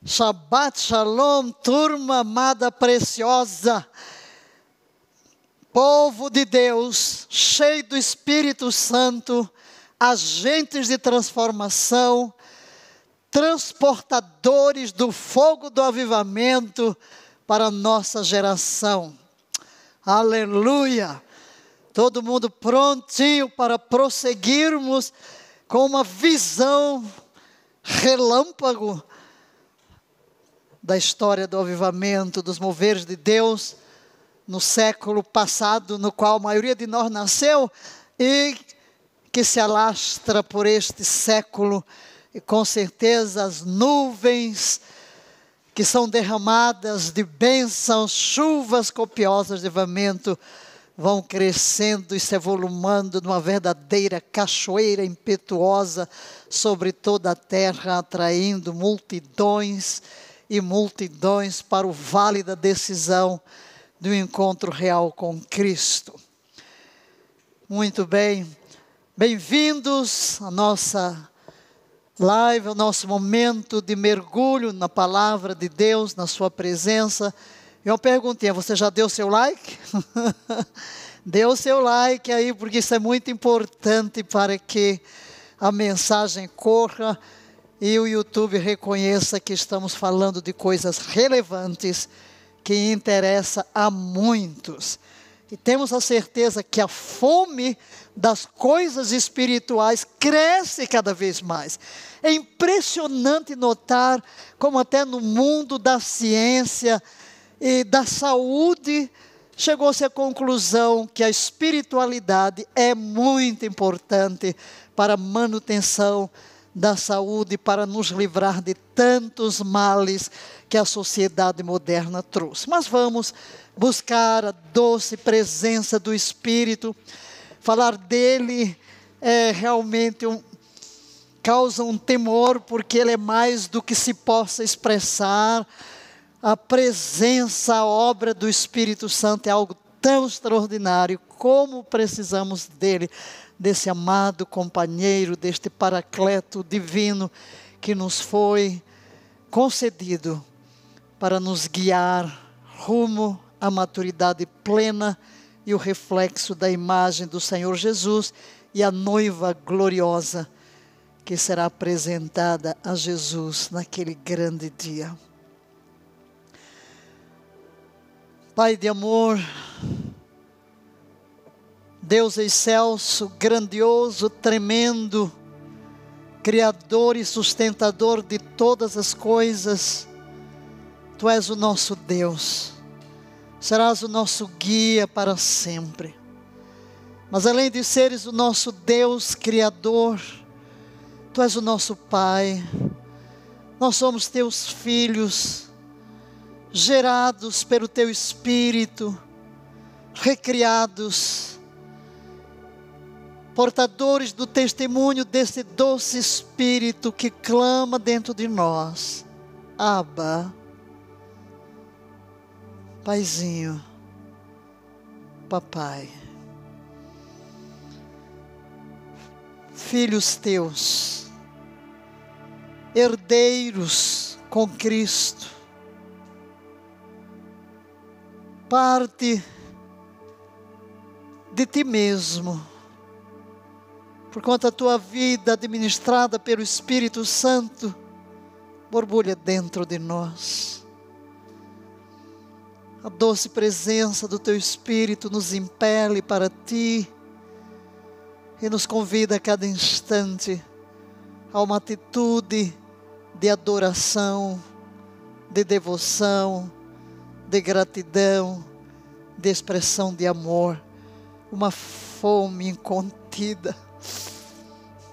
Shabbat Shalom, turma amada, preciosa, povo de Deus, cheio do Espírito Santo, agentes de transformação, transportadores do fogo do avivamento para a nossa geração. Aleluia! Todo mundo prontinho para prosseguirmos com uma visão relâmpago da história do avivamento, dos moveres de Deus no século passado, no qual a maioria de nós nasceu e que se alastra por este século, e com certeza as nuvens que são derramadas de bênçãos, chuvas copiosas de avivamento, vão crescendo e se evolumando numa verdadeira cachoeira impetuosa sobre toda a terra, atraindo multidões e multidões para o vale da decisão do encontro real com Cristo. Muito bem, bem-vindos à nossa live, ao nosso momento de mergulho na palavra de Deus, na sua presença. E uma perguntinha, você já deu seu like? Dê o seu like aí, porque isso é muito importante para que a mensagem corra e o YouTube reconheça que estamos falando de coisas relevantes que interessam a muitos. E temos a certeza que a fome das coisas espirituais cresce cada vez mais. É impressionante notar como até no mundo da ciência e da saúde chegou-se à conclusão que a espiritualidade é muito importante para a manutenção da saúde, para nos livrar de tantos males que a sociedade moderna trouxe. Mas vamos buscar a doce presença do Espírito. Falar dele realmente causa um temor, porque ele é mais do que se possa expressar. A presença, a obra do Espírito Santo é algo tão extraordinário. Como precisamos dele, desse amado companheiro, deste paracleto divino que nos foi concedido para nos guiar rumo à maturidade plena e o reflexo da imagem do Senhor Jesus e a noiva gloriosa que será apresentada a Jesus naquele grande dia. Pai de amor, Deus excelso, grandioso, tremendo, Criador e sustentador de todas as coisas, Tu és o nosso Deus, serás o nosso guia para sempre. Mas além de seres o nosso Deus Criador, Tu és o nosso Pai, nós somos Teus filhos, gerados pelo Teu Espírito, recriados, portadores do testemunho desse doce Espírito que clama dentro de nós. Abba, Paizinho, Papai. Filhos Teus, herdeiros com Cristo, parte de Ti mesmo, por conta da Tua vida administrada pelo Espírito Santo, borbulha dentro de nós. A doce presença do Teu Espírito nos impele para Ti e nos convida a cada instante a uma atitude de adoração, de devoção, de gratidão, de expressão de amor, uma fome incontida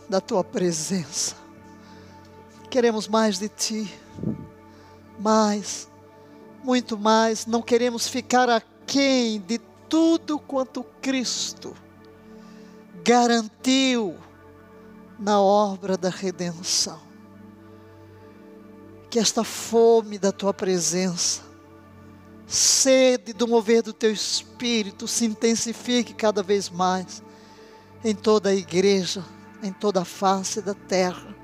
da Tua presença. Queremos mais de Ti, mais, muito mais. Não queremos ficar aquém de tudo quanto Cristo garantiu na obra da redenção. Que esta fome da Tua presença, sede do mover do Teu Espírito se intensifique cada vez mais em toda a igreja, em toda a face da terra.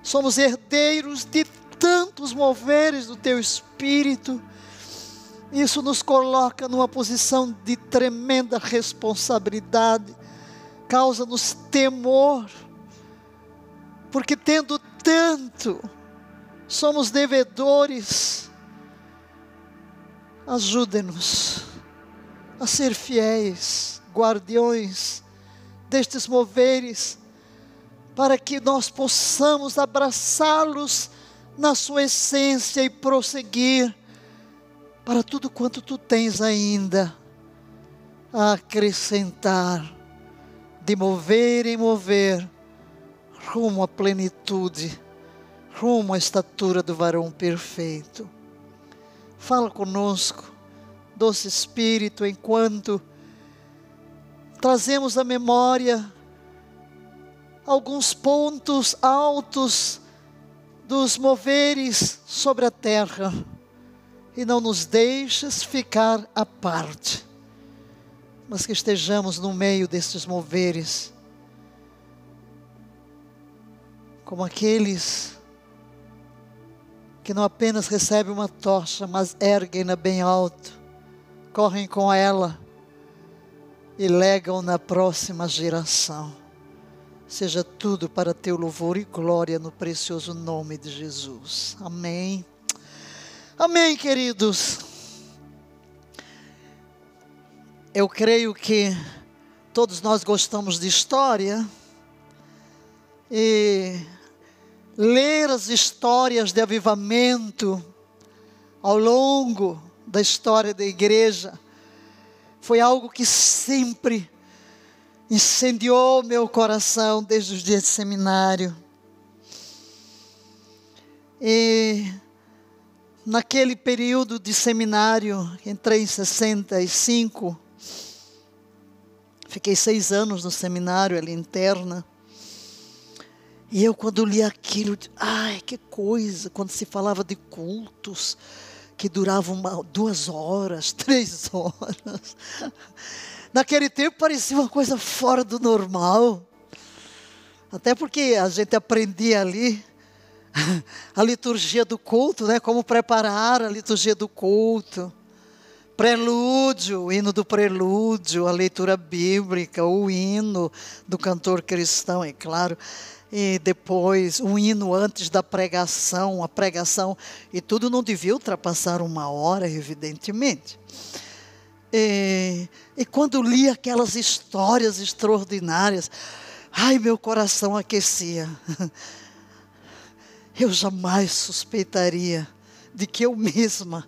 Somos herdeiros de tanto os moveres do Teu Espírito. Isso nos coloca numa posição de tremenda responsabilidade, causa-nos temor, porque tendo tanto, somos devedores. Ajude-nos a ser fiéis, guardiões destes moveres, para que nós possamos abraçá-los na sua essência e prosseguir para tudo quanto Tu tens ainda a acrescentar, de mover em mover, rumo à plenitude, rumo à estatura do varão perfeito. Fala conosco, doce Espírito, enquanto trazemos à memória alguns pontos altos dos moveres sobre a terra, e não nos deixes ficar à parte, mas que estejamos no meio destes moveres, como aqueles que não apenas recebem uma tocha, mas erguem-na bem alto, correm com ela e legam na próxima geração. Seja tudo para Teu louvor e glória no precioso nome de Jesus. Amém. Amém, queridos. Eu creio que todos nós gostamos de história, e ler as histórias de avivamento ao longo da história da igreja foi algo que sempre incendiou meu coração desde os dias de seminário. E naquele período de seminário, entrei em 65, fiquei 6 anos no seminário ali interna. E eu, quando li aquilo, ai, que coisa, quando se falava de cultos que duravam 2 horas, 3 horas. Naquele tempo parecia uma coisa fora do normal. Até porque a gente aprendia ali a liturgia do culto, né? Como preparar a liturgia do culto. Prelúdio, o hino do prelúdio, a leitura bíblica, o hino do cantor cristão, é claro. E depois, um hino antes da pregação, a pregação, e tudo não devia ultrapassar 1 hora, evidentemente. E quando li aquelas histórias extraordinárias, ai, meu coração aquecia. Eu jamais suspeitaria de que eu mesma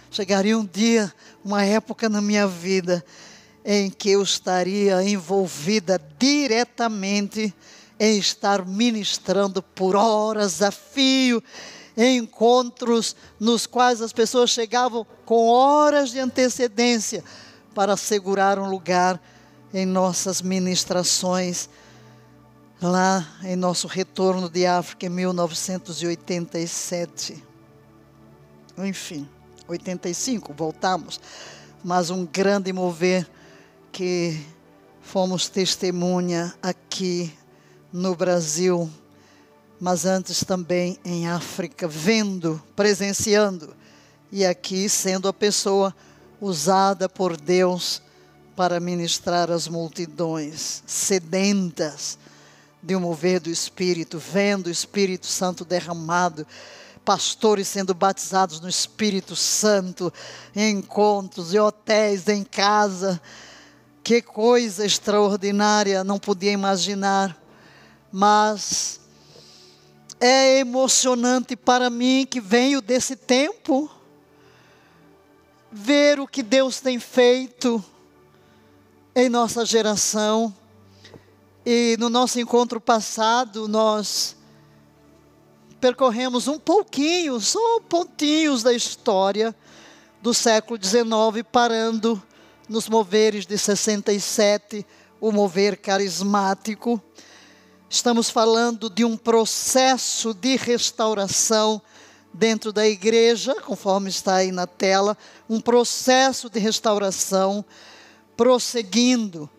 chegaria um dia, uma época na minha vida, em que eu estaria envolvida diretamente em estar ministrando por horas a fio, em encontros nos quais as pessoas chegavam com horas de antecedência para assegurar um lugar em nossas ministrações, lá em nosso retorno de África em 1987. Enfim, 85, voltamos, mas um grande mover que fomos testemunha aqui no Brasil, mas antes também em África, vendo, presenciando, e aqui sendo a pessoa usada por Deus para ministrar as multidões sedentas de um mover do Espírito, vendo o Espírito Santo derramado, pastores sendo batizados no Espírito Santo, em encontros, em hotéis, em casa. Que coisa extraordinária, não podia imaginar. Mas é emocionante para mim, que venho desse tempo, ver o que Deus tem feito em nossa geração. E no nosso encontro passado, nós percorremos um pouquinho, só pontinhos da história do século XIX, parando nos moveres de 67, o mover carismático. Estamos falando de um processo de restauração dentro da igreja, conforme está aí na tela, um processo de restauração prosseguindo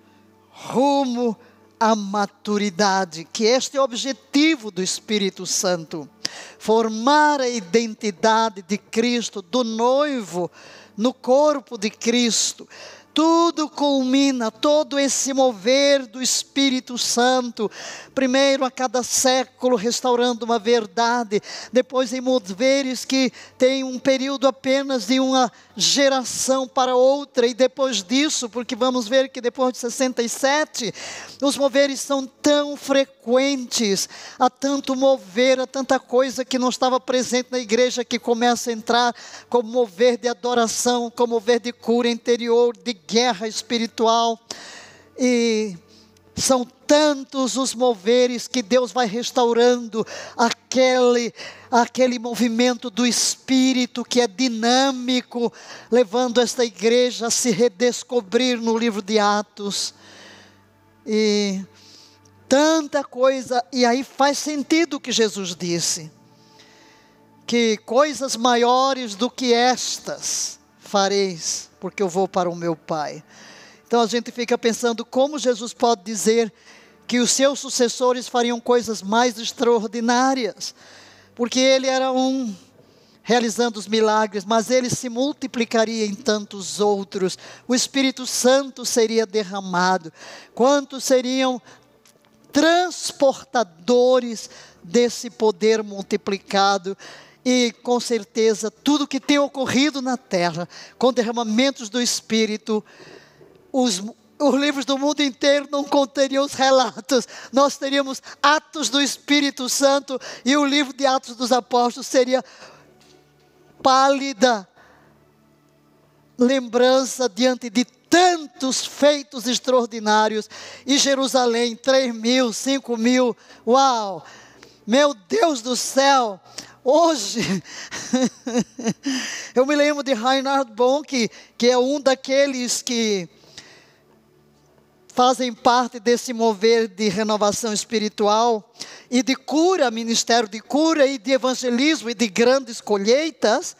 rumo à maturidade, que este é o objetivo do Espírito Santo. formar a identidade de Cristo, do noivo, no corpo de Cristo. Tudo culmina, todo esse mover do Espírito Santo, primeiro a cada século restaurando uma verdade, depois em moveres que tem um período apenas de uma geração para outra, e depois disso, porque vamos ver que depois de 67, os moveres são tão frequentes, há tanto mover, há tanta coisa que não estava presente na igreja que começa a entrar, como mover de adoração, como mover de cura interior, de guerra espiritual, e são tantos os moveres que Deus vai restaurando aquele movimento do Espírito que é dinâmico, levando esta igreja a se redescobrir no livro de Atos, e tanta coisa, e aí faz sentido o que Jesus disse, que coisas maiores do que estas fareis, porque eu vou para o meu Pai. Então a gente fica pensando como Jesus pode dizer que os seus sucessores fariam coisas mais extraordinárias, porque ele era realizando os milagres, mas ele se multiplicaria em tantos outros, o Espírito Santo seria derramado, quantos seriam transportadores desse poder multiplicado. E com certeza tudo que tem ocorrido na terra, com derramamentos do Espírito, os livros do mundo inteiro não conteriam os relatos, nós teríamos Atos do Espírito Santo, e o livro de Atos dos Apóstolos seria pálida lembrança diante de tantos feitos extraordinários, e Jerusalém, 3.000, 5.000, uau, meu Deus do céu. Hoje, eu me lembro de Reinhard Bonk, que é um daqueles que fazem parte desse mover de renovação espiritual e de cura, ministério de cura e de evangelismo e de grandes colheitas.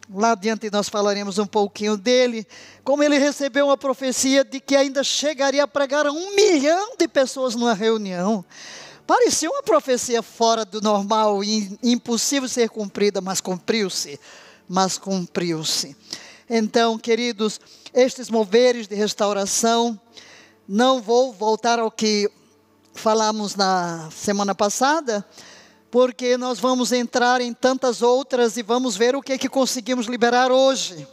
Lá adiante nós falaremos um pouquinho dele, como ele recebeu uma profecia de que ainda chegaria a pregar a 1 milhão de pessoas numa reunião. Parecia uma profecia fora do normal, impossível ser cumprida, mas cumpriu-se. Então, queridos, estes moveres de restauração, não vou voltar ao que falamos na semana passada, porque nós vamos entrar em tantas outras e vamos ver o que é que conseguimos liberar hoje.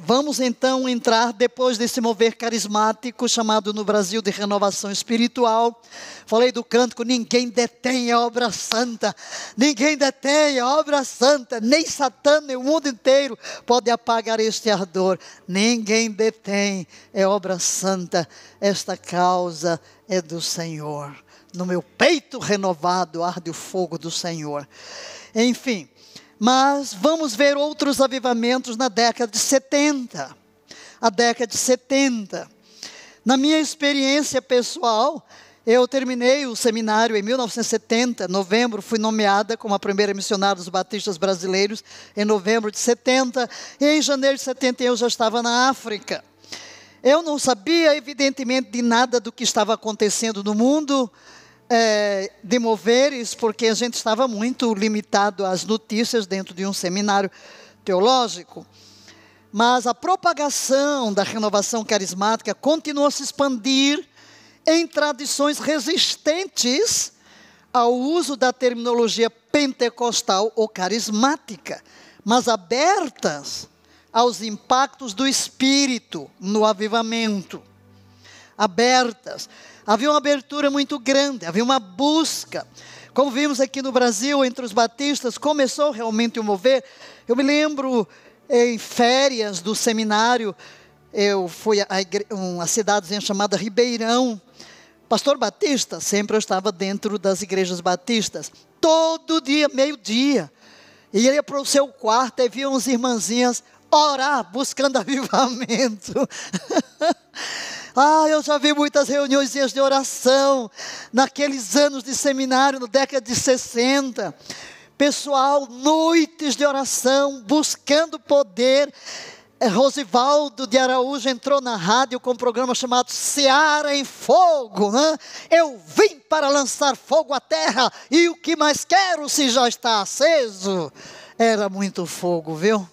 Vamos então entrar depois desse mover carismático, chamado no Brasil de renovação espiritual. Falei do cântico, ninguém detém a obra santa, ninguém detém a obra santa, nem Satã, nem o mundo inteiro pode apagar este ardor. Ninguém detém a obra santa, esta causa é do Senhor. No meu peito renovado arde o fogo do Senhor. Enfim, mas vamos ver outros avivamentos na década de 70. A década de 70. Na minha experiência pessoal, eu terminei o seminário em 1970, novembro, fui nomeada como a primeira missionária dos batistas brasileiros em novembro de 70, e em janeiro de 71 eu já estava na África. Eu não sabia, evidentemente, de nada do que estava acontecendo no mundo, de moveres, porque a gente estava muito limitado às notícias dentro de um seminário teológico, mas a propagação da renovação carismática continuou a se expandir em tradições resistentes ao uso da terminologia pentecostal ou carismática, mas abertas aos impactos do Espírito no avivamento. Abertas. Havia uma abertura muito grande, havia uma busca. Como vimos aqui no Brasil, entre os batistas, começou realmente o mover. Eu me lembro, em férias do seminário, eu fui a uma cidadezinha chamada Ribeirão. Pastor Batista, sempre eu estava dentro das igrejas batistas. Todo dia, meio-dia. E ele ia para o seu quarto e via umas irmãzinhas orar, buscando avivamento. Eu já vi muitas reuniões de oração, naqueles anos de seminário, na década de 60. Pessoal, noites de oração, buscando poder, Rosivaldo de Araújo entrou na rádio com um programa chamado Seara em Fogo, né? Eu vim para lançar fogo à terra, e o que mais quero se já está aceso? Era muito fogo, viu?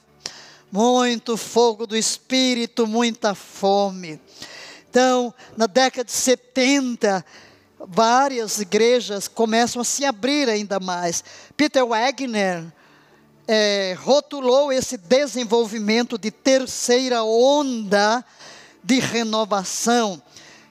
Muito fogo do Espírito, muita fome. Então, na década de 70, várias igrejas começam a se abrir ainda mais. Peter Wagner rotulou esse desenvolvimento de terceira onda de renovação,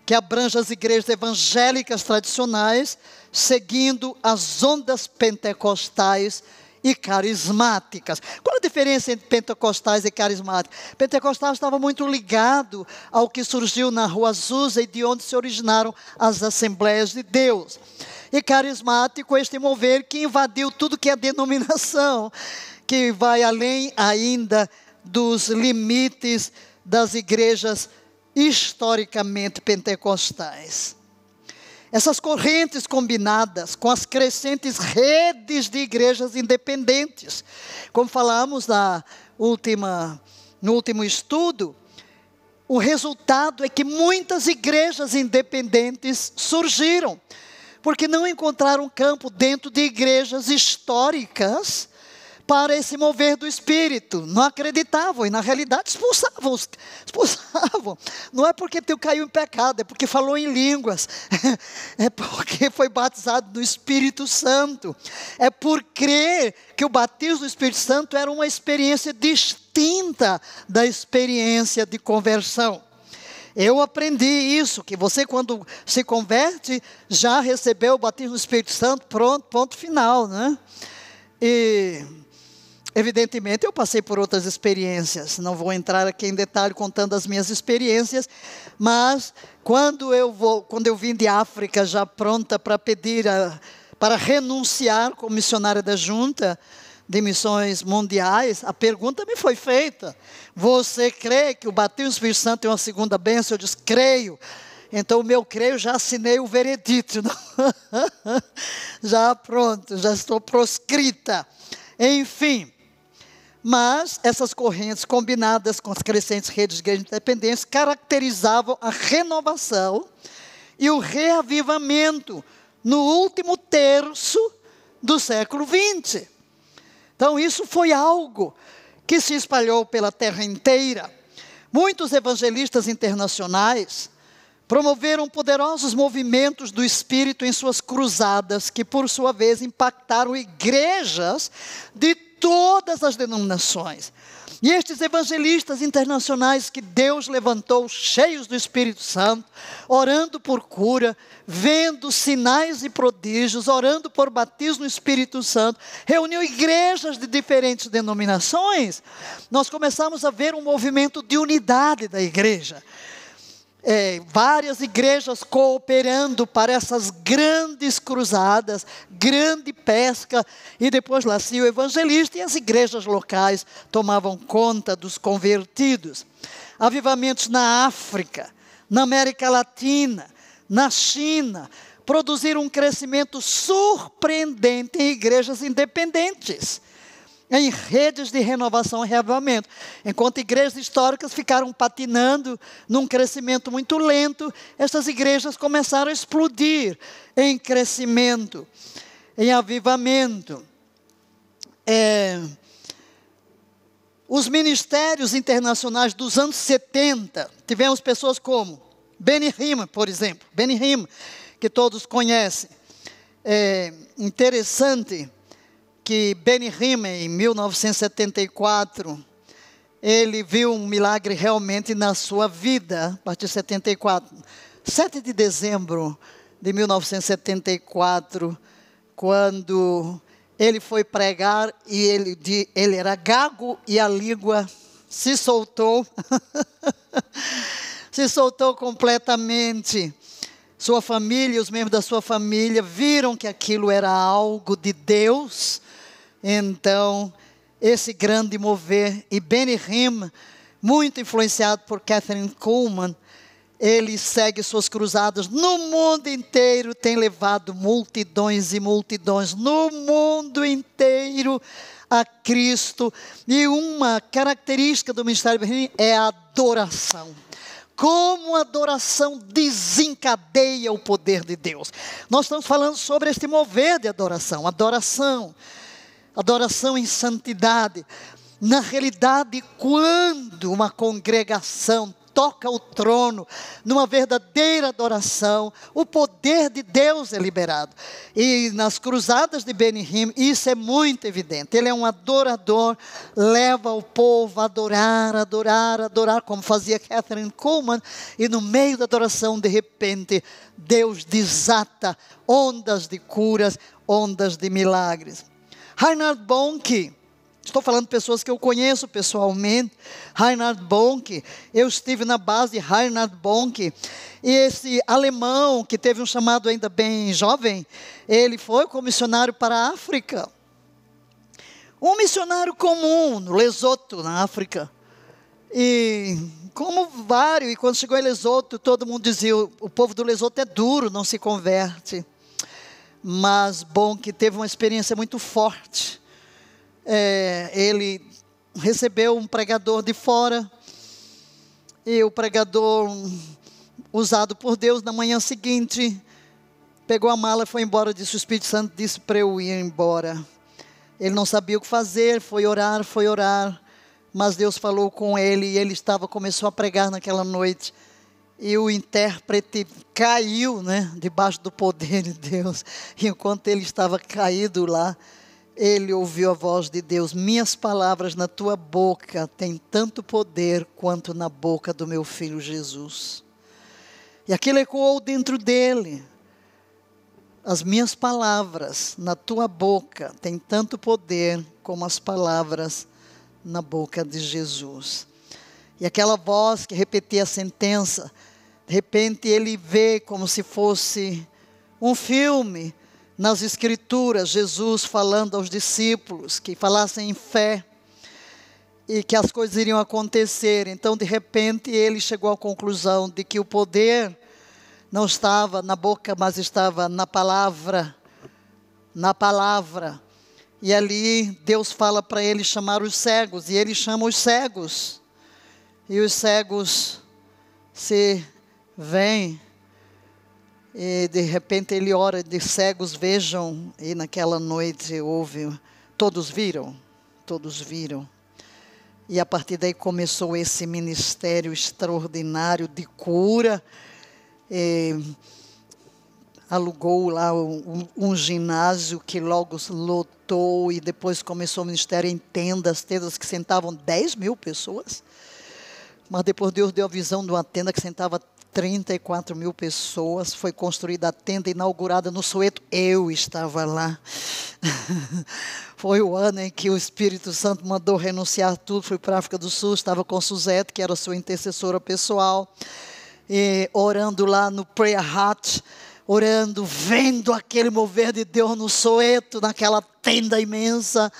que abrange as igrejas evangélicas tradicionais, seguindo as ondas pentecostais e carismáticas. Qual a diferença entre pentecostais e carismáticos? Pentecostal estava muito ligado ao que surgiu na Rua Azusa e de onde se originaram as Assembleias de Deus. E carismático, este mover que invadiu tudo que é denominação, que vai além ainda dos limites das igrejas historicamente pentecostais. Essas correntes combinadas com as crescentes redes de igrejas independentes, como falamos no último estudo, o resultado é que muitas igrejas independentes surgiram, porque não encontraram campo dentro de igrejas históricas para esse mover do Espírito. Não acreditavam e na realidade expulsavam. Não é porque tu caiu em pecado, é porque falou em línguas, é porque foi batizado no Espírito Santo, é por crer que o batismo do Espírito Santo era uma experiência distinta da experiência de conversão. Eu aprendi isso, que você quando se converte, já recebeu o batismo do Espírito Santo, pronto, ponto final, né? E evidentemente eu passei por outras experiências, não vou entrar aqui em detalhe contando as minhas experiências, mas quando eu vim de África já pronta para para renunciar como missionária da Junta de Missões Mundiais, a pergunta me foi feita: você crê que o batismo do Espírito Santo é uma segunda bênção? Eu disse: creio. Então o meu creio, já assinei o veredito, já pronto, já estou proscrita, enfim. Mas essas correntes combinadas com as crescentes redes de igrejas independentes caracterizavam a renovação e o reavivamento no último terço do século XX. Então isso foi algo que se espalhou pela terra inteira. Muitos evangelistas internacionais promoveram poderosos movimentos do Espírito em suas cruzadas, que por sua vez impactaram igrejas de todas as denominações. E estes evangelistas internacionais que Deus levantou, cheios do Espírito Santo, orando por cura, vendo sinais e prodígios, orando por batismo no Espírito Santo, reuniu igrejas de diferentes denominações. Nós começamos a ver um movimento de unidade da igreja. Várias igrejas cooperando para essas grandes cruzadas, grande pesca, e depois nascia o evangelista e as igrejas locais tomavam conta dos convertidos. Avivamentos na África, na América Latina, na China, produziram um crescimento surpreendente em igrejas independentes, em redes de renovação e reavivamento. Enquanto igrejas históricas ficaram patinando num crescimento muito lento, essas igrejas começaram a explodir em crescimento, em avivamento. Os ministérios internacionais dos anos 70, tivemos pessoas como Benny Hinn, por exemplo, Benny Hinn, que todos conhecem. Interessante que Benny Hinn, em 1974, ele viu um milagre realmente na sua vida, a partir de 74. 7 de dezembro de 1974, quando ele foi pregar e ele era gago e a língua se soltou, se soltou completamente. Sua família, os membros da sua família viram que aquilo era algo de Deus. Então, esse grande mover, e Benny Hinn, muito influenciado por Kathryn Kuhlman, ele segue suas cruzadas no mundo inteiro, tem levado multidões e multidões no mundo inteiro. verdadeiro a Cristo. E uma característica do ministério Benihim é a adoração. Como a adoração desencadeia o poder de Deus. Nós estamos falando sobre este mover de adoração. Adoração em santidade. Na realidade, quando uma congregação toca o trono, numa verdadeira adoração, o poder de Deus é liberado. E nas cruzadas de Benihim, isso é muito evidente. Ele é um adorador, leva o povo a adorar, adorar, adorar, como fazia Catherine Kuhlman, e no meio da adoração, de repente, Deus desata ondas de curas, ondas de milagres. Reinhard Bonnke, estou falando de pessoas que eu conheço pessoalmente. Reinhard Bonnke, eu estive na base de Reinhard Bonnke, e esse alemão que teve um chamado ainda bem jovem, ele foi comissionário para a África. Um missionário comum, no Lesoto, na África. E como vários, e quando chegou em Lesoto, todo mundo dizia, o povo do Lesoto é duro, não se converte. Mas Bonnke teve uma experiência muito forte. Ele recebeu um pregador de fora, e o pregador, usado por Deus, na manhã seguinte, pegou a mala e foi embora. Disse, o Espírito Santo disse para eu ir embora. Ele não sabia o que fazer, foi orar, mas Deus falou com ele, e ele começou a pregar naquela noite, e o intérprete caiu, debaixo do poder de Deus. E enquanto ele estava caído lá, ele ouviu a voz de Deus: minhas palavras na tua boca têm tanto poder quanto na boca do meu filho Jesus. E aquilo ecoou dentro dele. As minhas palavras na tua boca têm tanto poder como as palavras na boca de Jesus. E aquela voz que repetia a sentença, de repente ele vê como se fosse um filme. Nas Escrituras, Jesus falando aos discípulos que falassem em fé e que as coisas iriam acontecer. Então, de repente, ele chegou à conclusão de que o poder não estava na boca, mas estava na palavra. Na palavra. E ali, Deus fala para ele chamar os cegos, e ele chama os cegos. E os cegos se veem. E de repente ele ora, de cegos vejam, e naquela noite todos viram. E a partir daí começou esse ministério extraordinário de cura. Alugou lá um ginásio que logo lotou, e depois começou o ministério em tendas que sentavam 10.000 pessoas. Mas depois Deus deu a visão de uma tenda que sentava 34.000 pessoas. Foi construída a tenda inaugurada no Soweto. Eu estava lá. Foi o ano em que o Espírito Santo mandou renunciar tudo. Fui para a África do Sul, estava com Suzette, que era sua intercessora pessoal, e orando lá no Prayer Hut, orando, vendo aquele mover de Deus no Soweto, naquela tenda imensa.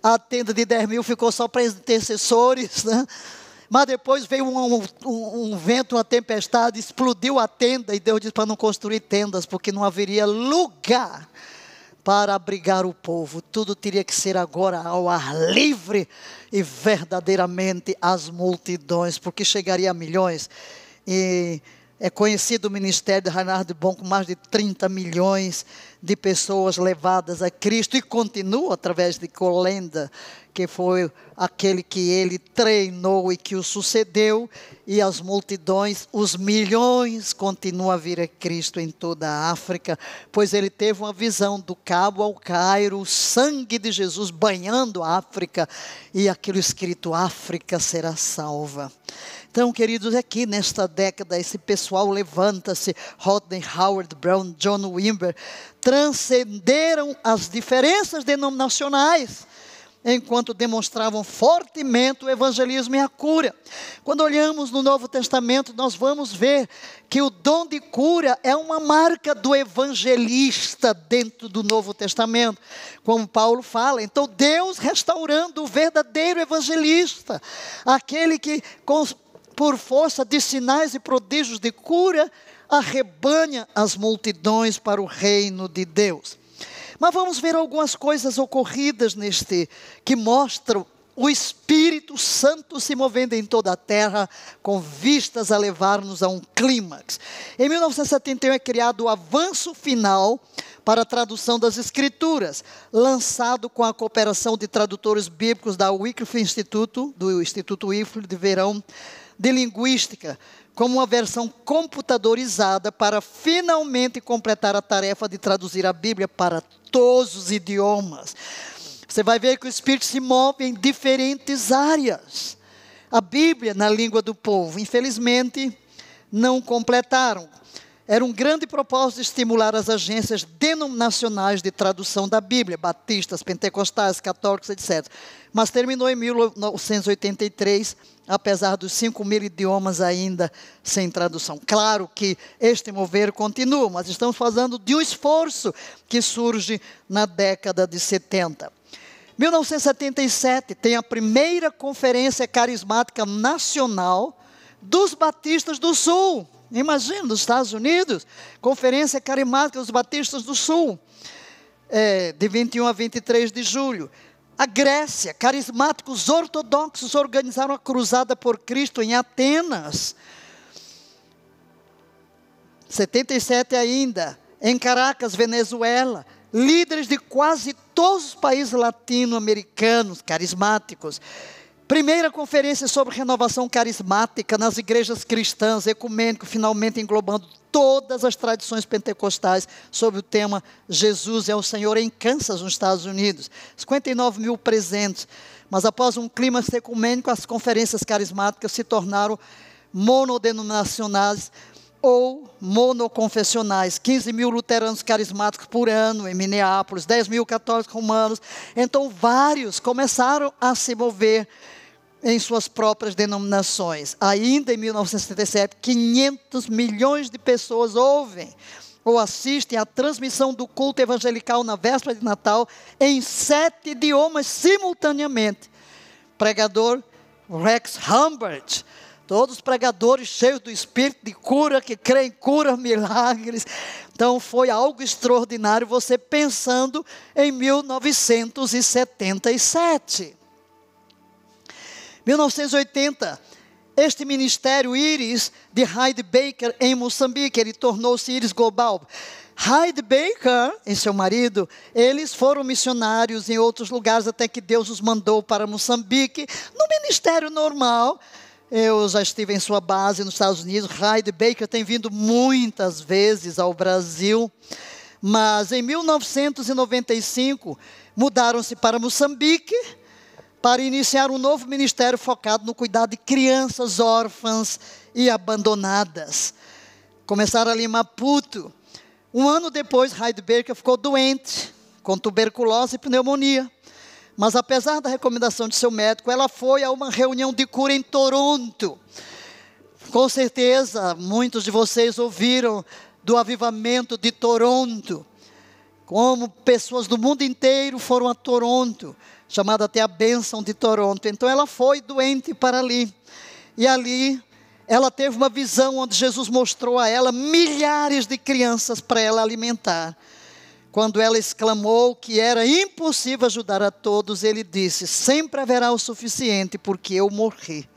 A tenda de 10.000 ficou só para intercessores, Mas depois veio um vento, uma tempestade, explodiu a tenda, e Deus disse para não construir tendas, porque não haveria lugar para abrigar o povo. Tudo teria que ser agora ao ar livre, e verdadeiramente as multidões, porque chegaria a milhões. E é conhecido o ministério de Reinhard Bonnke com mais de 30 milhões de pessoas levadas a Cristo, e continua através de Kolenda, que foi aquele que ele treinou e que o sucedeu, e as multidões, os milhões, continuam a vir a Cristo em toda a África, pois ele teve uma visão do Cabo ao Cairo, o sangue de Jesus banhando a África, e aquilo escrito: África será salva. Então, queridos, aqui nesta década, esse pessoal levanta-se, Rodney Howard Brown, John Wimber, transcenderam as diferenças denominacionais, enquanto demonstravam fortemente o evangelismo e a cura. Quando olhamos no Novo Testamento, nós vamos ver que o dom de cura é uma marca do evangelista dentro do Novo Testamento, como Paulo fala. Então, Deus restaurando o verdadeiro evangelista, aquele que, por força de sinais e prodígios de cura, arrebanha as multidões para o reino de Deus. Mas vamos ver algumas coisas ocorridas que mostram o Espírito Santo se movendo em toda a terra, com vistas a levar-nos a um clímax. Em 1971 é criado o Avanço Final para a Tradução das Escrituras, lançado com a cooperação de tradutores bíblicos da Wycliffe Instituto, do Instituto Wycliffe de Verão de Linguística, como uma versão computadorizada para finalmente completar a tarefa de traduzir a Bíblia para todos os idiomas. Você vai ver que o Espírito se move em diferentes áreas. A Bíblia na língua do povo, infelizmente, não completaram. Era um grande propósito estimular as agências denominacionais de tradução da Bíblia, batistas, pentecostais, católicos, etc. Mas terminou em 1983, apesar dos 5.000 idiomas ainda sem tradução. Claro que este mover continua, mas estamos falando de um esforço que surge na década de 70. 1977 tem a primeira conferência carismática nacional dos batistas do Sul. Imagina, nos Estados Unidos, conferência carismática dos batistas do Sul, de 21 a 23 de julho. A Grécia, carismáticos ortodoxos organizaram a Cruzada por Cristo em Atenas. 77 ainda, em Caracas, Venezuela, líderes de quase todos os países latino-americanos carismáticos. Primeira conferência sobre renovação carismática nas igrejas cristãs, ecumênico, finalmente englobando todas as tradições pentecostais sobre o tema Jesus é o Senhor em Kansas, nos Estados Unidos. 59.000 presentes. Mas após um clima ecumênico, as conferências carismáticas se tornaram monodenominacionais ou monoconfessionais. 15.000 luteranos carismáticos por ano em Minneapolis, 10.000 católicos romanos. Então vários começaram a se mover em suas próprias denominações. Ainda em 1977, 500 milhões de pessoas ouvem ou assistem à transmissão do culto evangelical na véspera de Natal em 7 idiomas simultaneamente. Pregador Rex Humbert, todos pregadores cheios do espírito de cura, que creem em cura, milagres. Então foi algo extraordinário você pensando em 1977. 1980, este ministério Íris de Heidi Baker em Moçambique, ele tornou-se Íris Global. Heidi Baker e seu marido, eles foram missionários em outros lugares até que Deus os mandou para Moçambique, no ministério normal. Eu já estive em sua base nos Estados Unidos. Heidi Baker tem vindo muitas vezes ao Brasil, mas em 1995 mudaram-se para Moçambique para iniciar um novo ministério focado no cuidado de crianças órfãs e abandonadas. Começaram ali em Maputo. Um ano depois, Heidi Baker ficou doente, com tuberculose e pneumonia. Mas apesar da recomendação de seu médico, ela foi a uma reunião de cura em Toronto. Com certeza, muitos de vocês ouviram do avivamento de Toronto. Como pessoas do mundo inteiro foram a Toronto, chamada até a bênção de Toronto. Então ela foi doente para ali. E ali ela teve uma visão onde Jesus mostrou a ela milhares de crianças para ela alimentar. Quando ela exclamou que era impossível ajudar a todos, ele disse: sempre haverá o suficiente, porque eu morri.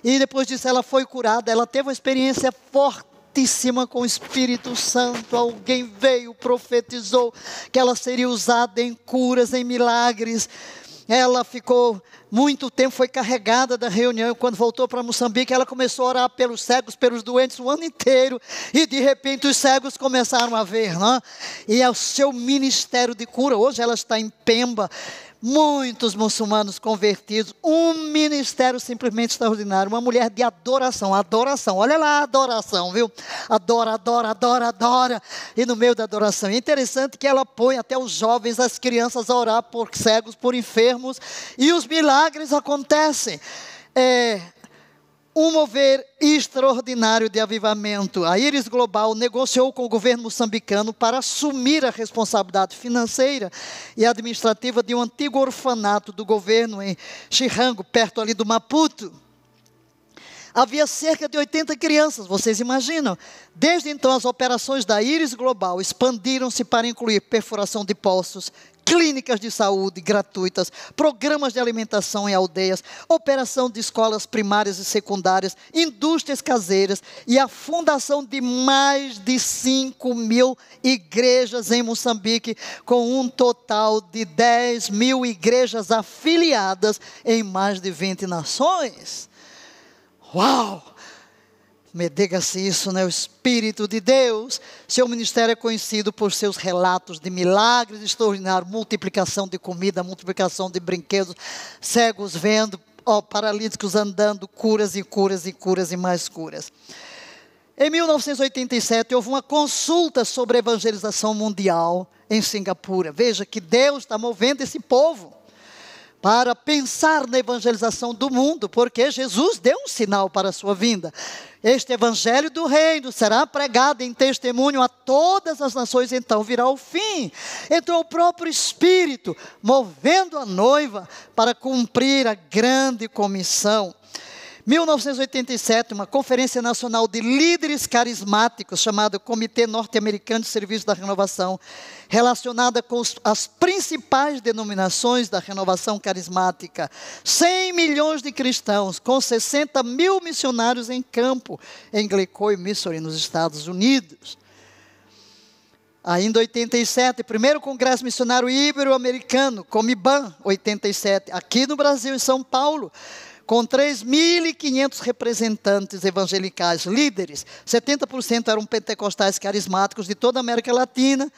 E depois disso ela foi curada. Ela teve uma experiência fortíssima com o Espírito Santo. Alguém veio, profetizou que ela seria usada em curas, em milagres. Ela ficou muito tempo, foi carregada da reunião. Quando voltou para Moçambique, ela começou a orar pelos cegos, pelos doentes o ano inteiro. E de repente os cegos começaram a ver, não é? E é o seu ministério de cura. Hoje ela está em Pemba. Muitos muçulmanos convertidos, um ministério simplesmente extraordinário, uma mulher de adoração, olha lá a adoração, viu? Adora, adora, adora, adora, e no meio da adoração, é interessante que ela põe até os jovens, as crianças a orar por cegos, por enfermos, e os milagres acontecem. Um mover extraordinário de avivamento. A Íris Global negociou com o governo moçambicano para assumir a responsabilidade financeira e administrativa de um antigo orfanato do governo em Chirango, perto ali do Maputo. Havia cerca de 80 crianças, vocês imaginam? Desde então, as operações da Íris Global expandiram-se para incluir perfuração de poços, clínicas de saúde gratuitas, programas de alimentação em aldeias, operação de escolas primárias e secundárias, indústrias caseiras e a fundação de mais de 5.000 igrejas em Moçambique, com um total de 10.000 igrejas afiliadas em mais de 20 nações. Uau! Me diga-se isso, né? O Espírito de Deus. Seu ministério é conhecido por seus relatos de milagres extraordinários, multiplicação de comida, multiplicação de brinquedos, cegos vendo, paralíticos andando, curas e curas e curas e mais curas. Em 1987, houve uma consulta sobre a evangelização mundial em Singapura. Veja que Deus está movendo esse povo para pensar na evangelização do mundo, porque Jesus deu um sinal para a sua vinda. Este evangelho do reino será pregado em testemunho a todas as nações, então virá o fim. Então o próprio Espírito movendo a noiva para cumprir a grande comissão. 1987, uma conferência nacional de líderes carismáticos, chamada Comitê Norte-Americano de Serviço da Renovação, relacionada com as principais denominações da renovação carismática. 100 milhões de cristãos, com 60 mil missionários em campo, em Glicói, Missouri, nos Estados Unidos. Ainda 87, primeiro Congresso Missionário Ibero-Americano, Comiban, 87, aqui no Brasil, em São Paulo, com 3.500 representantes evangelicais, líderes. 70% eram pentecostais carismáticos de toda a América Latina,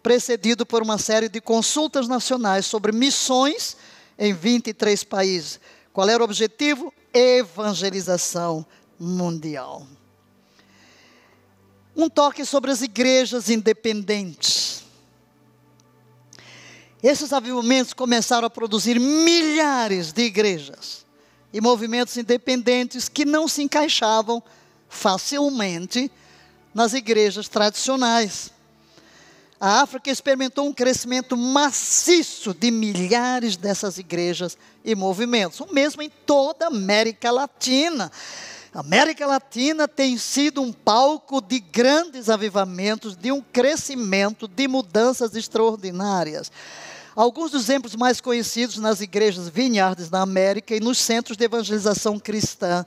precedido por uma série de consultas nacionais sobre missões em 23 países. Qual era o objetivo? Evangelização mundial. Um toque sobre as igrejas independentes. Esses avivamentos começaram a produzir milhares de igrejas e movimentos independentes que não se encaixavam facilmente nas igrejas tradicionais. A África experimentou um crescimento maciço de milhares dessas igrejas e movimentos, o mesmo em toda a América Latina. A América Latina tem sido um palco de grandes avivamentos, de um crescimento, de mudanças extraordinárias. Alguns dos exemplos mais conhecidos nas igrejas Vineyards na América e nos centros de evangelização cristã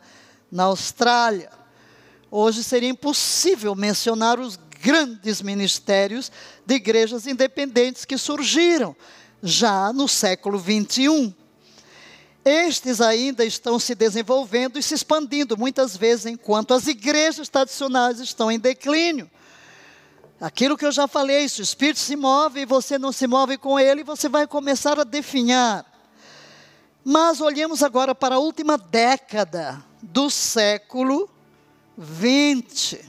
na Austrália. Hoje seria impossível mencionar os grandes ministérios de igrejas independentes que surgiram já no século 21. Estes ainda estão se desenvolvendo e se expandindo, muitas vezes enquanto as igrejas tradicionais estão em declínio. Aquilo que eu já falei, se o Espírito se move e você não se move com ele, você vai começar a definhar. Mas olhemos agora para a última década do século 20.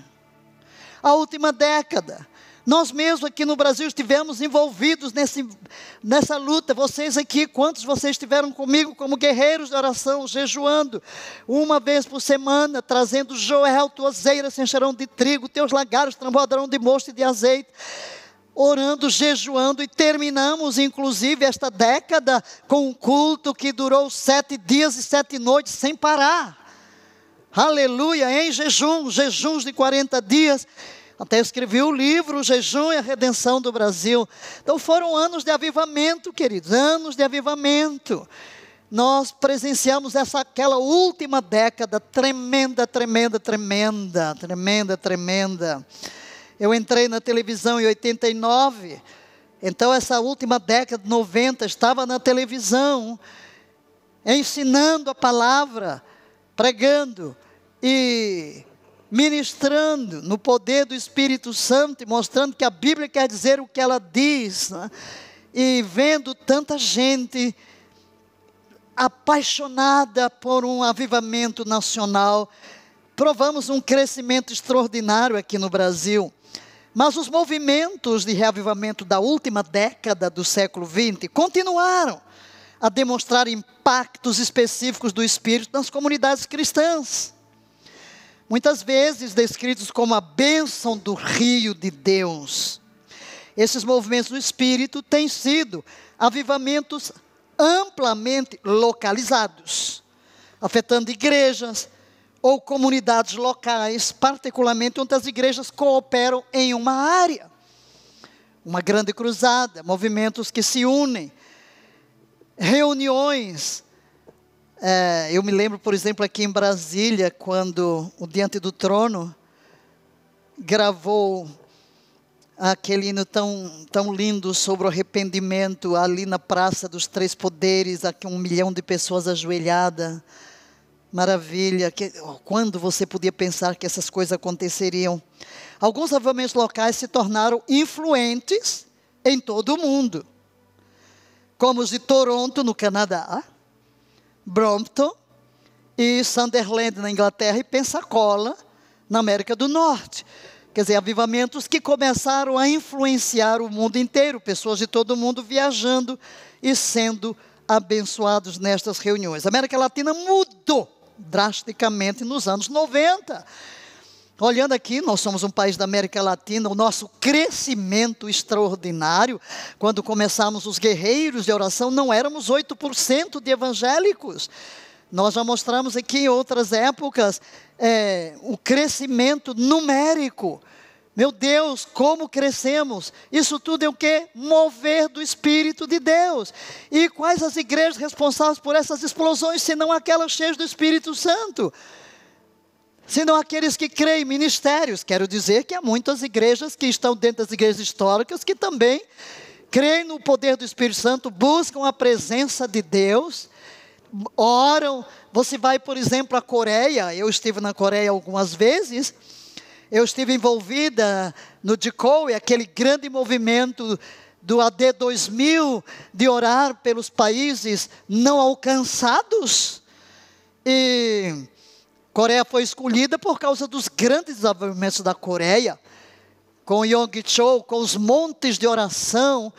A última década. Nós mesmos aqui no Brasil estivemos envolvidos nessa luta. Vocês aqui, quantos vocês estiveram comigo como guerreiros de oração, jejuando, uma vez por semana, trazendo Joel, tuas eiras se encherão de trigo, teus lagares transbordarão de mosto e de azeite, orando, jejuando, e terminamos inclusive esta década com um culto que durou 7 dias e 7 noites sem parar. Aleluia, em jejuns de 40 dias, até escrevi o livro, O Jejum e a Redenção do Brasil. Então foram anos de avivamento, queridos, anos de avivamento. Nós presenciamos aquela última década tremenda. Eu entrei na televisão em 89, então essa última década, 90, estava na televisão, ensinando a palavra, pregando e ministrando no poder do Espírito Santo e mostrando que a Bíblia quer dizer o que ela diz, né? E vendo tanta gente apaixonada por um avivamento nacional, provamos um crescimento extraordinário aqui no Brasil. Mas os movimentos de reavivamento da última década do século XX continuaram a demonstrar impactos específicos do Espírito nas comunidades cristãs. Muitas vezes descritos como a bênção do rio de Deus. Esses movimentos do Espírito têm sido avivamentos amplamente localizados, afetando igrejas, ou comunidades locais, particularmente onde as igrejas cooperam em uma área. Uma grande cruzada, movimentos que se unem, reuniões. Eu me lembro, por exemplo, aqui em Brasília, quando o Diante do Trono gravou aquele hino tão lindo sobre o arrependimento, ali na Praça dos Três Poderes, aqui 1 milhão de pessoas ajoelhadas. Maravilha, quando você podia pensar que essas coisas aconteceriam? Alguns avivamentos locais se tornaram influentes em todo o mundo, como os de Toronto, no Canadá, Brompton e Sunderland, na Inglaterra, e Pensacola, na América do Norte. Quer dizer, avivamentos que começaram a influenciar o mundo inteiro, pessoas de todo o mundo viajando e sendo abençoados nestas reuniões. A América Latina mudou drasticamente nos anos 90. Olhando aqui, nós somos um país da América Latina, o nosso crescimento extraordinário, quando começamos os guerreiros de oração, não éramos 8% de evangélicos. Nós já mostramos aqui em outras épocas, o crescimento numérico. Meu Deus, como crescemos! Isso tudo é o quê? Mover do Espírito de Deus. E quais as igrejas responsáveis por essas explosões, senão aquelas cheias do Espírito Santo? Senão aqueles que creem em ministérios. Quero dizer que há muitas igrejas que estão dentro das igrejas históricas que também creem no poder do Espírito Santo, buscam a presença de Deus, oram. Você vai, por exemplo, à Coreia. Eu estive na Coreia algumas vezes. Eu estive envolvida no DICOE, aquele grande movimento do AD 2000, de orar pelos países não alcançados. E Coreia foi escolhida por causa dos grandes desenvolvimentos da Coreia, com Yonggi-cho, com os montes de oração,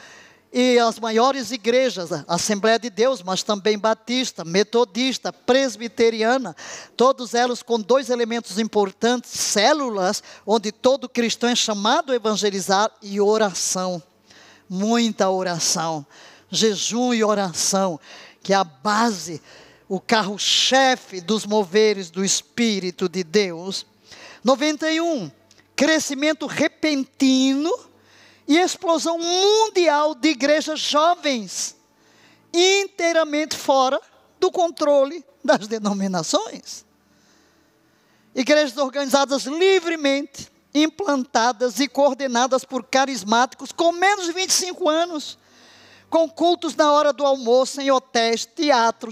e as maiores igrejas, a Assembleia de Deus, mas também batista, metodista, presbiteriana, todos elas com 2 elementos importantes: células, onde todo cristão é chamado a evangelizar, e oração, muita oração, jejum e oração, que é a base, o carro-chefe dos moveres do Espírito de Deus. 91, crescimento repentino e explosão mundial de igrejas jovens, inteiramente fora do controle das denominações. Igrejas organizadas livremente, implantadas e coordenadas por carismáticos com menos de 25 anos, com cultos na hora do almoço, em hotéis, teatro,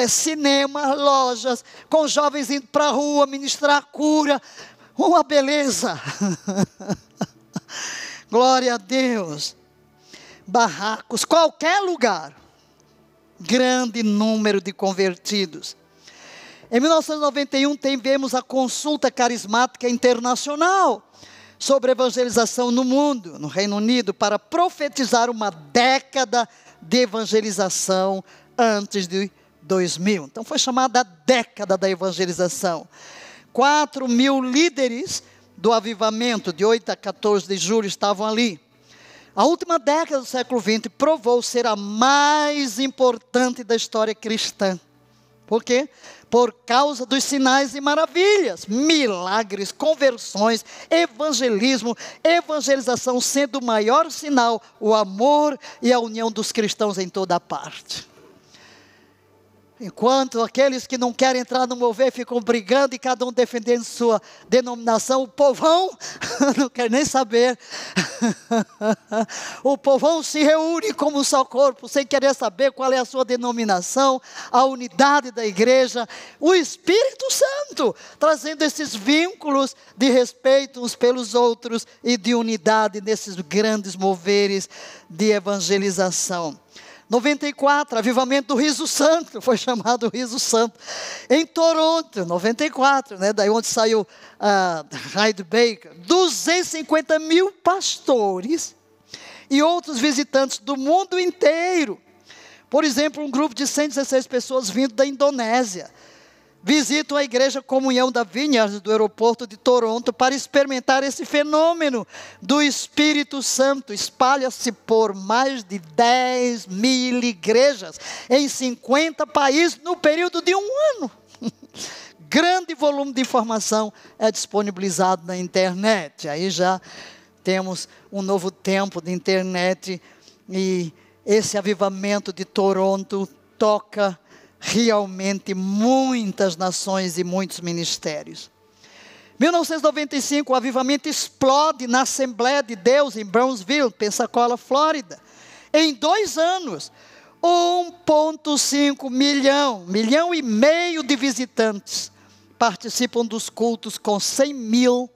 cinema, lojas, com jovens indo para a rua ministrar cura, uma beleza. Glória a Deus. Barracos, qualquer lugar, grande número de convertidos. Em 1991 tivemos a Consulta Carismática Internacional sobre evangelização no mundo, no Reino Unido, para profetizar uma década de evangelização antes de 2000. Então foi chamada a década da evangelização. 4.000 líderes do avivamento, de 8 a 14 de julho, estavam ali. A última década do século XX provou ser a mais importante da história cristã. Por quê? Por causa dos sinais e maravilhas, milagres, conversões, evangelismo, evangelização, sendo o maior sinal o amor e a união dos cristãos em toda parte. Enquanto aqueles que não querem entrar no mover ficam brigando e cada um defendendo sua denominação, o povão não quer nem saber. O povão se reúne como um só corpo, sem querer saber qual é a sua denominação, a unidade da igreja. O Espírito Santo trazendo esses vínculos de respeito uns pelos outros e de unidade nesses grandes moveres de evangelização. 94, avivamento do Riso Santo, foi chamado Riso Santo, em Toronto, 94, daí onde saiu Hyde Baker, 250.000 pastores e outros visitantes do mundo inteiro. Por exemplo, um grupo de 116 pessoas vindo da Indonésia, visitam a igreja Comunhão da Vineyard do aeroporto de Toronto para experimentar esse fenômeno do Espírito Santo. Espalha-se por mais de 10.000 igrejas em 50 países no período de um ano. grande volume de informação é disponibilizado na internet. Aí já temos um novo tempo de internet e esse avivamento de Toronto toca realmente muitas nações e muitos ministérios. 1995, o avivamento explode na Assembleia de Deus em Brownsville, Pensacola, Flórida. Em 2 anos, 1,5 milhão e meio de visitantes participam dos cultos com 100 mil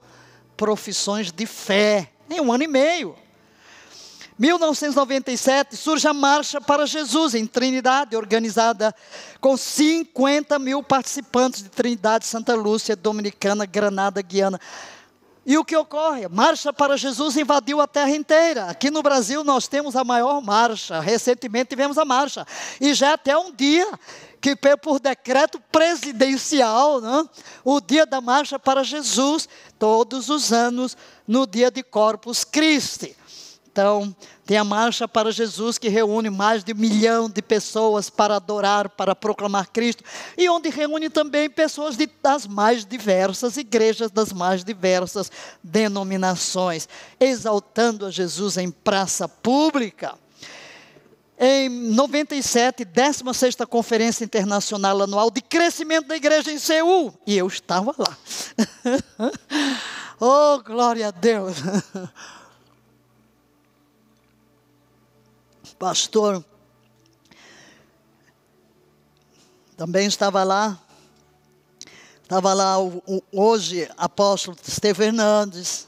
profissões de fé. Em 1 ano e meio. 1997, surge a Marcha para Jesus em Trindade, organizada com 50 mil participantes de Trindade, Santa Lúcia, Dominicana, Granada, Guiana. E o que ocorre? Marcha para Jesus invadiu a terra inteira. Aqui no Brasil nós temos a maior marcha. Recentemente tivemos a marcha. E já até um dia que por decreto presidencial, né, o dia da Marcha para Jesus, todos os anos, no dia de Corpus Christi. Então, tem a Marcha para Jesus que reúne mais de 1 milhão de pessoas para adorar, para proclamar Cristo. E onde reúne também pessoas das mais diversas igrejas, das mais diversas denominações. Exaltando a Jesus em praça pública. Em 97, 16ª Conferência Internacional Anual de Crescimento da Igreja em Seul. E eu estava lá. Oh, glória a Deus. Pastor também estava lá hoje apóstolo Estevão Hernandes,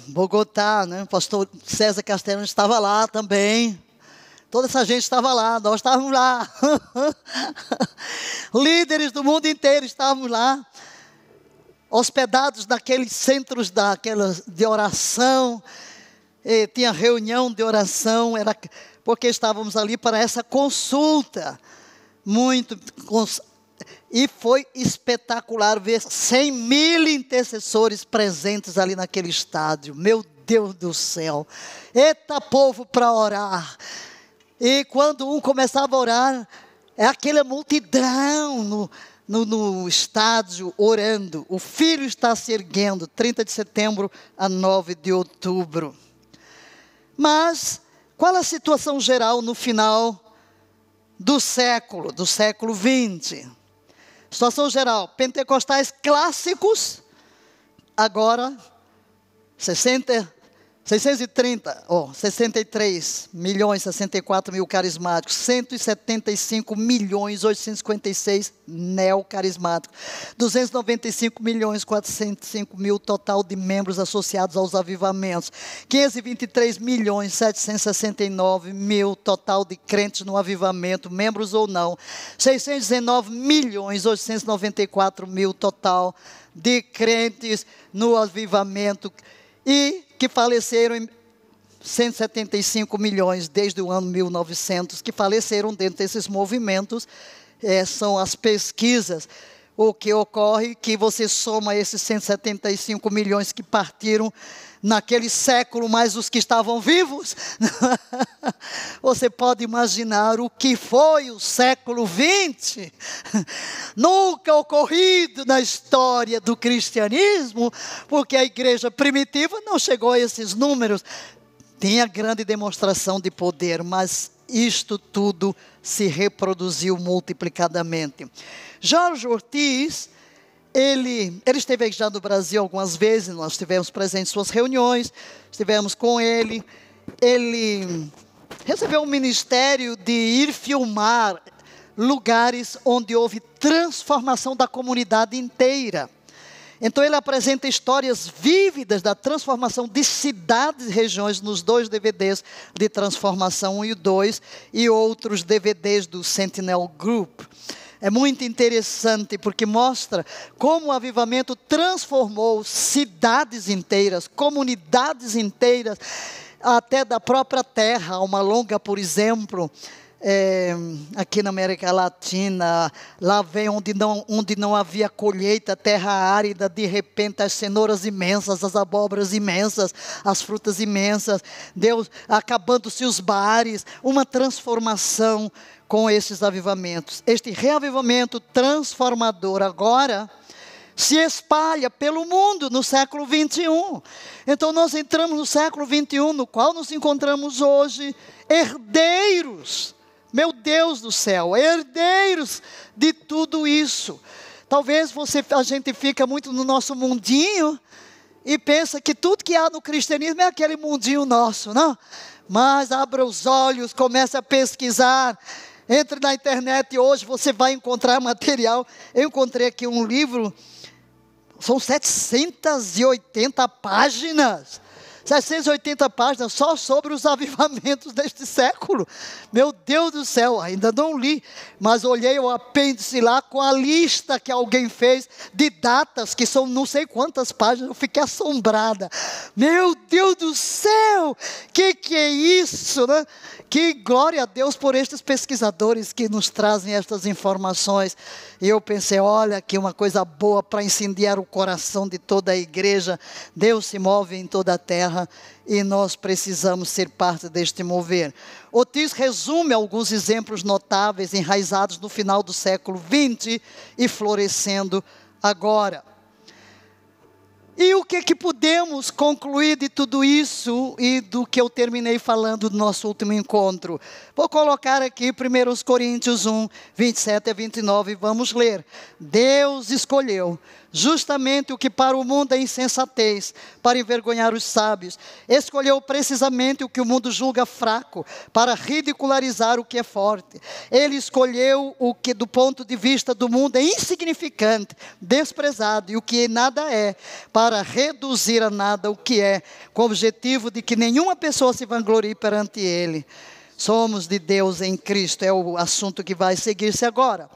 Bogotá, né? Pastor César Castellano estava lá também, toda essa gente estava lá, nós estávamos lá, líderes do mundo inteiro estávamos lá, hospedados naqueles centros de oração. Tinha reunião de oração, porque estávamos ali para essa consulta, e foi espetacular ver 100 mil intercessores presentes ali naquele estádio, meu Deus do céu, eita povo para orar, e quando um começava a orar, aquela multidão no estádio orando, o filho está se erguendo, 30 de setembro a 9 de outubro, mas, qual a situação geral no final do século XX? Situação geral, pentecostais clássicos, agora 63 milhões 64 mil carismáticos, 175 milhões 856 neocarismáticos, 295 milhões 405 mil total de membros associados aos avivamentos, 523 milhões 769 mil total de crentes no avivamento, membros ou não, 619 milhões 894 mil total de crentes no avivamento, e que faleceram em 175 milhões desde o ano 1900, que faleceram dentro desses movimentos, são as pesquisas. O que ocorre que você soma esses 175 milhões que partiram naquele século, mais os que estavam vivos, você pode imaginar o que foi o século XX, nunca ocorrido na história do cristianismo, porque a igreja primitiva não chegou a esses números, tinha grande demonstração de poder, mas isto tudo se reproduziu multiplicadamente. Jorge Ortiz, ele esteve já no Brasil algumas vezes, nós estivemos presentes em suas reuniões, estivemos com ele recebeu um ministério de ir filmar lugares onde houve transformação da comunidade inteira. Então ele apresenta histórias vívidas da transformação de cidades e regiões nos 2 DVDs de Transformação 1 e 2 e outros DVDs do Sentinel Group. É muito interessante porque mostra como o avivamento transformou cidades inteiras, comunidades inteiras, até da própria terra. Uma longa, por exemplo, aqui na América Latina, lá vem onde não havia colheita, terra árida, de repente as cenouras imensas, as abóboras imensas, as frutas imensas, Deus acabando-se os bares, uma transformação com esses avivamentos. Este reavivamento transformador agora se espalha pelo mundo no século 21. Então nós entramos no século 21, no qual nos encontramos hoje, herdeiros, meu Deus do céu, herdeiros de tudo isso. Talvez a gente fica muito no nosso mundinho e pensa que tudo que há no cristianismo é aquele mundinho nosso, não? Mas abra os olhos, comece a pesquisar. Entre na internet hoje, você vai encontrar material. Eu encontrei aqui um livro, são 780 páginas. 780 páginas só sobre os avivamentos deste século. Meu Deus do céu, ainda não li, mas olhei o apêndice lá com a lista que alguém fez de datas, que são não sei quantas páginas, eu fiquei assombrada. Meu Deus do céu, que é isso, né? Que glória a Deus por estes pesquisadores que nos trazem estas informações. E eu pensei, olha que uma coisa boa para incendiar o coração de toda a igreja. Deus se move em toda a terra e nós precisamos ser parte deste mover. Otis resume alguns exemplos notáveis enraizados no final do século XX e florescendo agora. E o que podemos concluir de tudo isso e do que eu terminei falando do nosso último encontro? Vou colocar aqui 1 Coríntios 1, 27 a 29, vamos ler. Deus escolheu justamente o que para o mundo é insensatez, para envergonhar os sábios. Escolheu precisamente o que o mundo julga fraco, para ridicularizar o que é forte. Ele escolheu o que do ponto de vista do mundo é insignificante, desprezado, e o que nada é, para reduzir a nada o que é, com o objetivo de que nenhuma pessoa se vanglorie perante Ele. Somos de Deus em Cristo, é o assunto que vai seguir-se agora.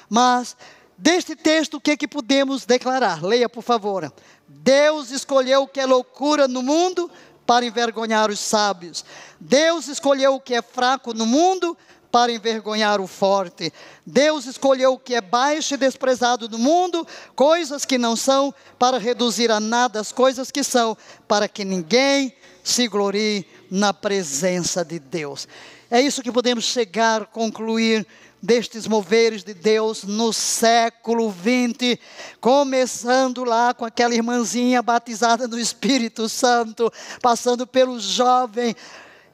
Mas deste texto, o que podemos declarar? Leia, por favor. Deus escolheu o que é loucura no mundo para envergonhar os sábios. Deus escolheu o que é fraco no mundo para envergonhar o forte. Deus escolheu o que é baixo e desprezado no mundo, coisas que não são, para reduzir a nada as coisas que são, para que ninguém se glorie na presença de Deus. É isso que podemos chegar, concluir destes moveres de Deus no século XX, começando lá com aquela irmãzinha batizada no Espírito Santo, passando pelo jovem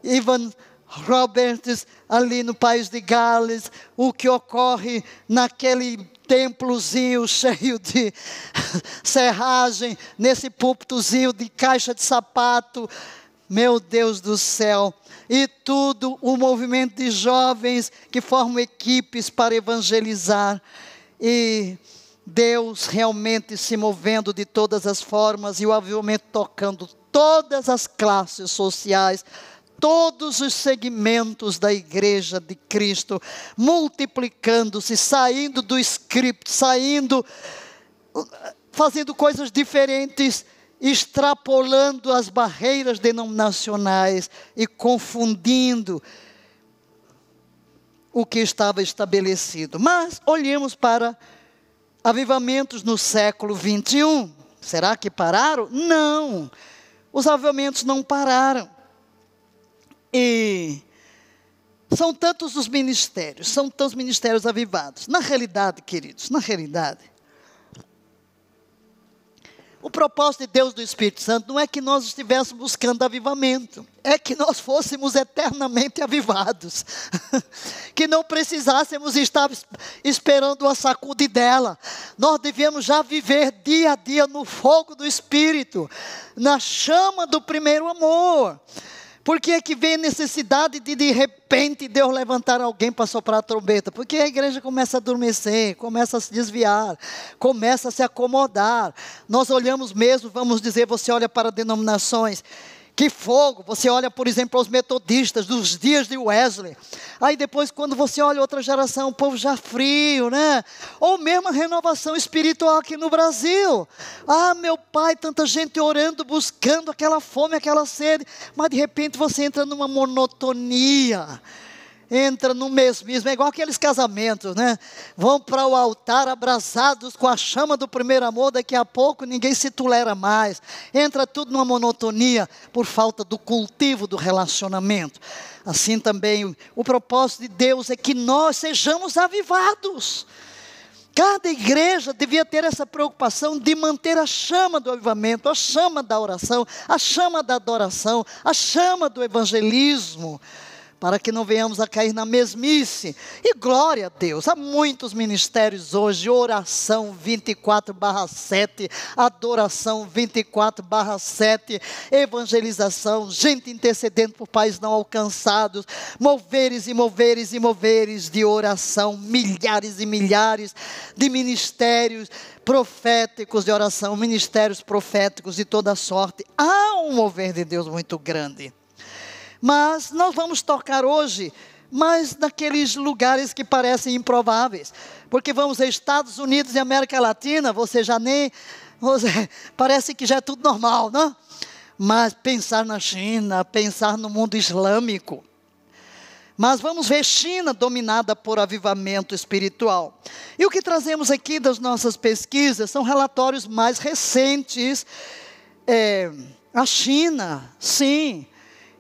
Ivan Roberts, ali no país de Gales, o que ocorre naquele templozinho cheio de serragem, nesse púlpitozinho de caixa de sapato, meu Deus do céu, e tudo o movimento de jovens que formam equipes para evangelizar, e Deus realmente se movendo de todas as formas, e o avivamento tocando todas as classes sociais, todos os segmentos da igreja de Cristo, multiplicando-se, saindo do script, fazendo coisas diferentes, extrapolando as barreiras denominacionais e confundindo o que estava estabelecido. Mas olhemos para avivamentos no século 21. Será que pararam? Não, os avivamentos não pararam. E são tantos os ministérios, são tantos ministérios avivados. Na realidade, queridos, o propósito de Deus do Espírito Santo não é que nós estivéssemos buscando avivamento, é que nós fôssemos eternamente avivados, que não precisássemos estar esperando uma sacudidela. Nós devemos já viver dia a dia no fogo do Espírito, na chama do primeiro amor. Por que é que vem a necessidade de repente, Deus levantar alguém para soprar a trombeta? Porque a igreja começa a adormecer, começa a se desviar, começa a se acomodar. Nós olhamos mesmo, vamos dizer, você olha para denominações, que fogo, você olha, por exemplo, aos metodistas dos dias de Wesley. Aí depois, quando você olha outra geração, o povo já frio, né? Ou mesmo a renovação espiritual aqui no Brasil. Ah, meu pai, tanta gente orando, buscando aquela fome, aquela sede. Mas de repente você entra numa monotonia. entra no mesmismo, é igual aqueles casamentos, né? Vão para o altar abrasados com a chama do primeiro amor, daqui a pouco ninguém se tolera mais. Entra tudo numa monotonia por falta do cultivo do relacionamento. Assim também, o propósito de Deus é que nós sejamos avivados. Cada igreja devia ter essa preocupação de manter a chama do avivamento, a chama da oração, a chama da adoração, a chama do evangelismo, para que não venhamos a cair na mesmice. E glória a Deus, há muitos ministérios hoje, oração 24/7, adoração 24/7, evangelização, gente intercedendo por países não alcançados, moveres e moveres e moveres de oração, milhares e milhares de ministérios proféticos de oração, ministérios proféticos de toda sorte. Há um mover de Deus muito grande. Mas nós vamos tocar hoje mais naqueles lugares que parecem improváveis. Porque vamos a Estados Unidos e América Latina, parece que já é tudo normal, não? Mas pensar na China, pensar no mundo islâmico. Mas vamos ver China dominada por avivamento espiritual. E o que trazemos aqui das nossas pesquisas são relatórios mais recentes. A China, sim.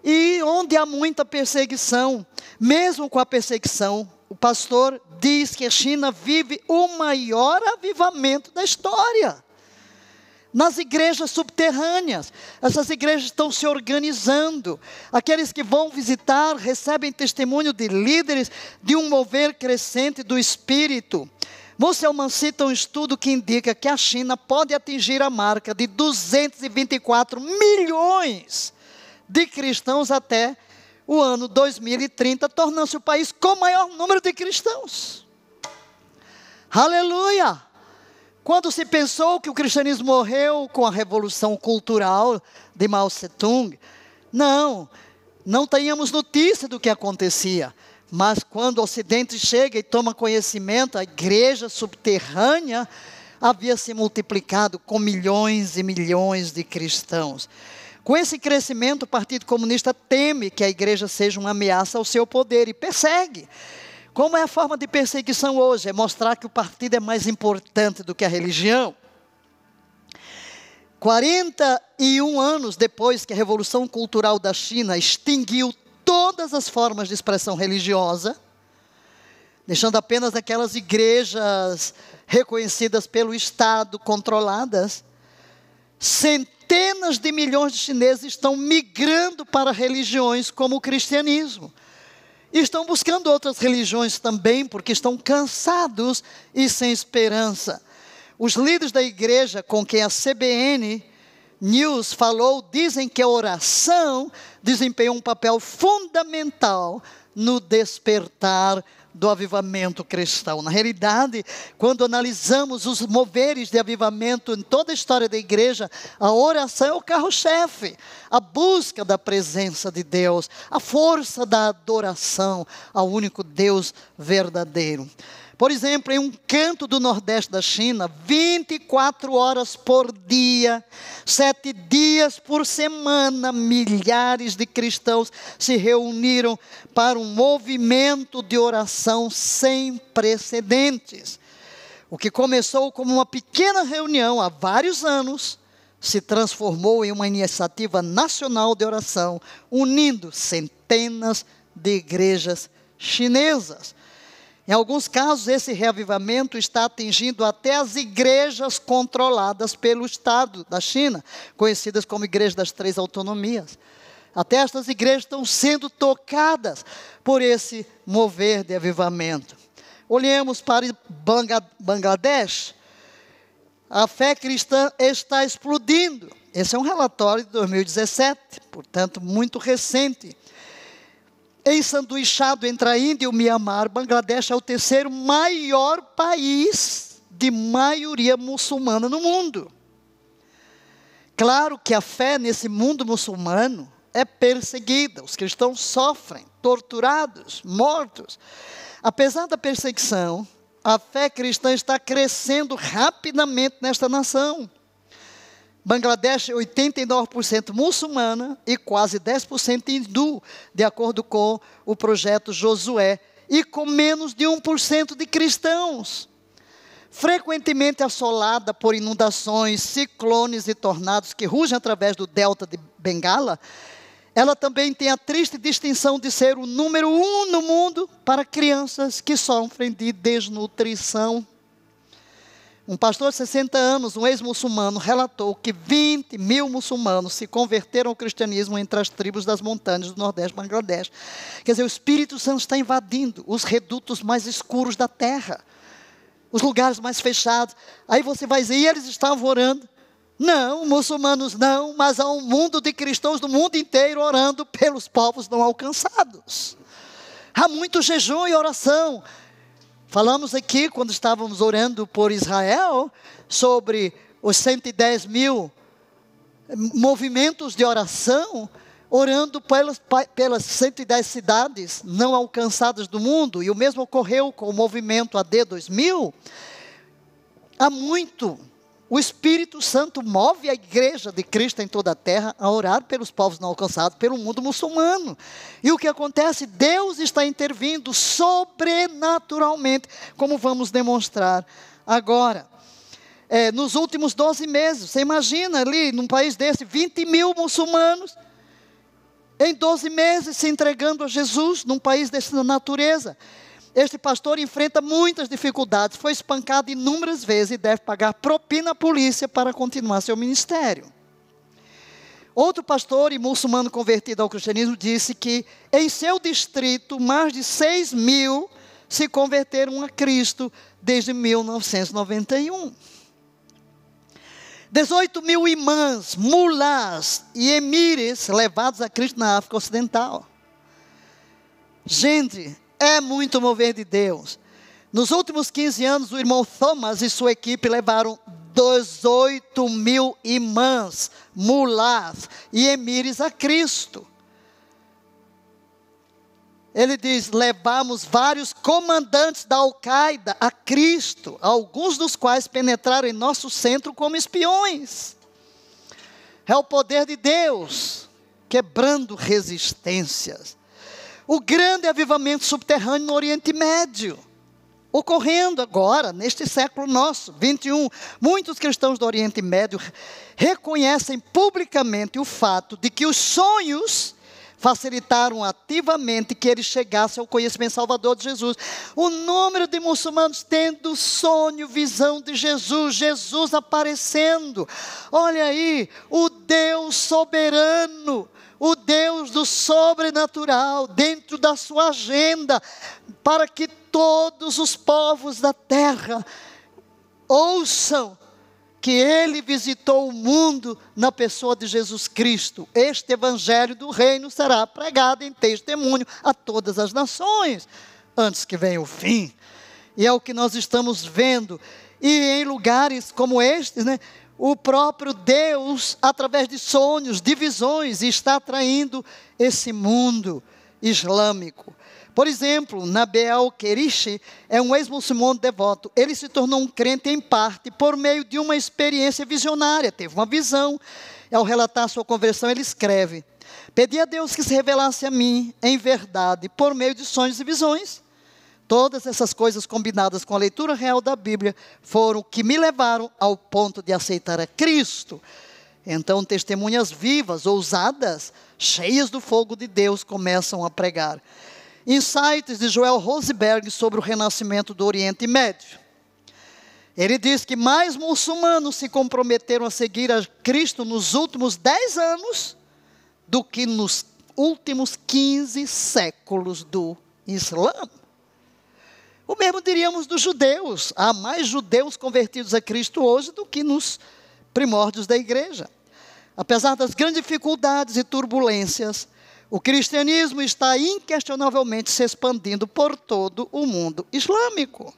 E onde há muita perseguição, mesmo com a perseguição, o pastor diz que a China vive o maior avivamento da história. Nas igrejas subterrâneas, essas igrejas estão se organizando. Aqueles que vão visitar recebem testemunho de líderes de um mover crescente do Espírito. Musselman cita um estudo que indica que a China pode atingir a marca de 224 milhões de cristãos até o ano 2030, tornando-se o país com o maior número de cristãos. Aleluia! Quando se pensou que o cristianismo morreu com a revolução cultural de Mao Tse-tung, não tínhamos notícia do que acontecia. Mas quando o Ocidente chega e toma conhecimento, a igreja subterrânea havia se multiplicado com milhões e milhões de cristãos. Com esse crescimento, o Partido Comunista teme que a igreja seja uma ameaça ao seu poder e persegue. Como é a forma de perseguição hoje? É mostrar que o partido é mais importante do que a religião. 41 anos depois que a Revolução Cultural da China extinguiu todas as formas de expressão religiosa, deixando apenas aquelas igrejas reconhecidas pelo Estado, controladas, centenas de milhões de chineses estão migrando para religiões como o cristianismo. E estão buscando outras religiões também, porque estão cansados e sem esperança. Os líderes da igreja com quem a CBN News falou, dizem que a oração desempenhou um papel fundamental no despertar do avivamento cristão. Na realidade, quando analisamos os moveres de avivamento em toda a história da igreja, a oração é o carro-chefe, a busca da presença de Deus, a força da adoração ao único Deus verdadeiro. Por exemplo, em um canto do Nordeste da China, 24 horas por dia, 7 dias por semana, milhares de cristãos se reuniram para um movimento de oração sem precedentes. O que começou como uma pequena reunião há vários anos, se transformou em uma iniciativa nacional de oração, unindo centenas de igrejas chinesas. Em alguns casos, esse reavivamento está atingindo até as igrejas controladas pelo Estado da China, conhecidas como Igreja das Três Autonomias. Até estas igrejas estão sendo tocadas por esse mover de avivamento. Olhemos para Bangladesh. A fé cristã está explodindo. Esse é um relatório de 2017, portanto, muito recente. Ensanduichado entre a Índia e o Mianmar, Bangladesh é o terceiro maior país de maioria muçulmana no mundo. Claro que a fé nesse mundo muçulmano é perseguida. Os cristãos sofrem, torturados, mortos. Apesar da perseguição, a fé cristã está crescendo rapidamente nesta nação. Bangladesh é 89% muçulmana e quase 10% hindu, de acordo com o projeto Josué, e com menos de 1% de cristãos. Frequentemente assolada por inundações, ciclones e tornados que rugem através do delta de Bengala, ela também tem a triste distinção de ser o número 1 no mundo para crianças que sofrem de desnutrição. Um pastor de 60 anos, um ex-muçulmano, relatou que 20 mil muçulmanos se converteram ao cristianismo entre as tribos das montanhas do Nordeste do Bangladesh. Quer dizer, o Espírito Santo está invadindo os redutos mais escuros da terra, os lugares mais fechados. Aí você vai dizer, e eles estavam orando? Não, muçulmanos não, mas há um mundo de cristãos do mundo inteiro orando pelos povos não alcançados. Há muito jejum e oração. Falamos aqui, quando estávamos orando por Israel, sobre os 110 mil movimentos de oração, orando pelas 110 cidades não alcançadas do mundo, e o mesmo ocorreu com o movimento AD 2000. Há muito, o Espírito Santo move a igreja de Cristo em toda a terra a orar pelos povos não alcançados, pelo mundo muçulmano. E o que acontece? Deus está intervindo sobrenaturalmente, como vamos demonstrar agora. Nos últimos 12 meses, você imagina ali, num país desse, 20 mil muçulmanos, em 12 meses se entregando a Jesus, num país dessa natureza. Este pastor enfrenta muitas dificuldades, foi espancado inúmeras vezes e deve pagar propina à polícia para continuar seu ministério. Outro pastor e muçulmano convertido ao cristianismo disse que em seu distrito mais de 6 mil se converteram a Cristo desde 1991. 18 mil imãs, mulás e emires levados a Cristo na África Ocidental. Gente, é muito mover de Deus. Nos últimos 15 anos, o irmão Thomas e sua equipe levaram 18 mil imãs, mulás e emires a Cristo. Ele diz, levamos vários comandantes da Al-Qaeda a Cristo, alguns dos quais penetraram em nosso centro como espiões. É o poder de Deus, quebrando resistências. O grande avivamento subterrâneo no Oriente Médio, ocorrendo agora, neste século nosso, 21. Muitos cristãos do Oriente Médio reconhecem publicamente o fato de que os sonhos facilitaram ativamente que eles chegassem ao conhecimento salvador de Jesus. O número de muçulmanos tendo sonho, visão de Jesus, Jesus aparecendo. Olha aí, o Deus soberano, o Deus do sobrenatural, dentro da sua agenda, para que todos os povos da terra ouçam que Ele visitou o mundo na pessoa de Jesus Cristo. Este evangelho do reino será pregado em testemunho a todas as nações, antes que venha o fim. E é o que nós estamos vendo. E em lugares como estes, o próprio Deus, através de sonhos, de visões, está atraindo esse mundo islâmico. Por exemplo, Nabil Querishi é um ex-muçulmano devoto. Ele se tornou um crente em parte por meio de uma experiência visionária. Teve uma visão. Ao relatar sua conversão, ele escreve: pedi a Deus que se revelasse a mim em verdade por meio de sonhos e visões. Todas essas coisas combinadas com a leitura real da Bíblia foram que me levaram ao ponto de aceitar a Cristo. Então, testemunhas vivas, ousadas, cheias do fogo de Deus, começam a pregar. Insights de Joel Rosenberg sobre o renascimento do Oriente Médio. Ele diz que mais muçulmanos se comprometeram a seguir a Cristo nos últimos 10 anos do que nos últimos 15 séculos do Islã. O mesmo diríamos dos judeus. Há mais judeus convertidos a Cristo hoje do que nos primórdios da igreja. Apesar das grandes dificuldades e turbulências, o cristianismo está inquestionavelmente se expandindo por todo o mundo islâmico.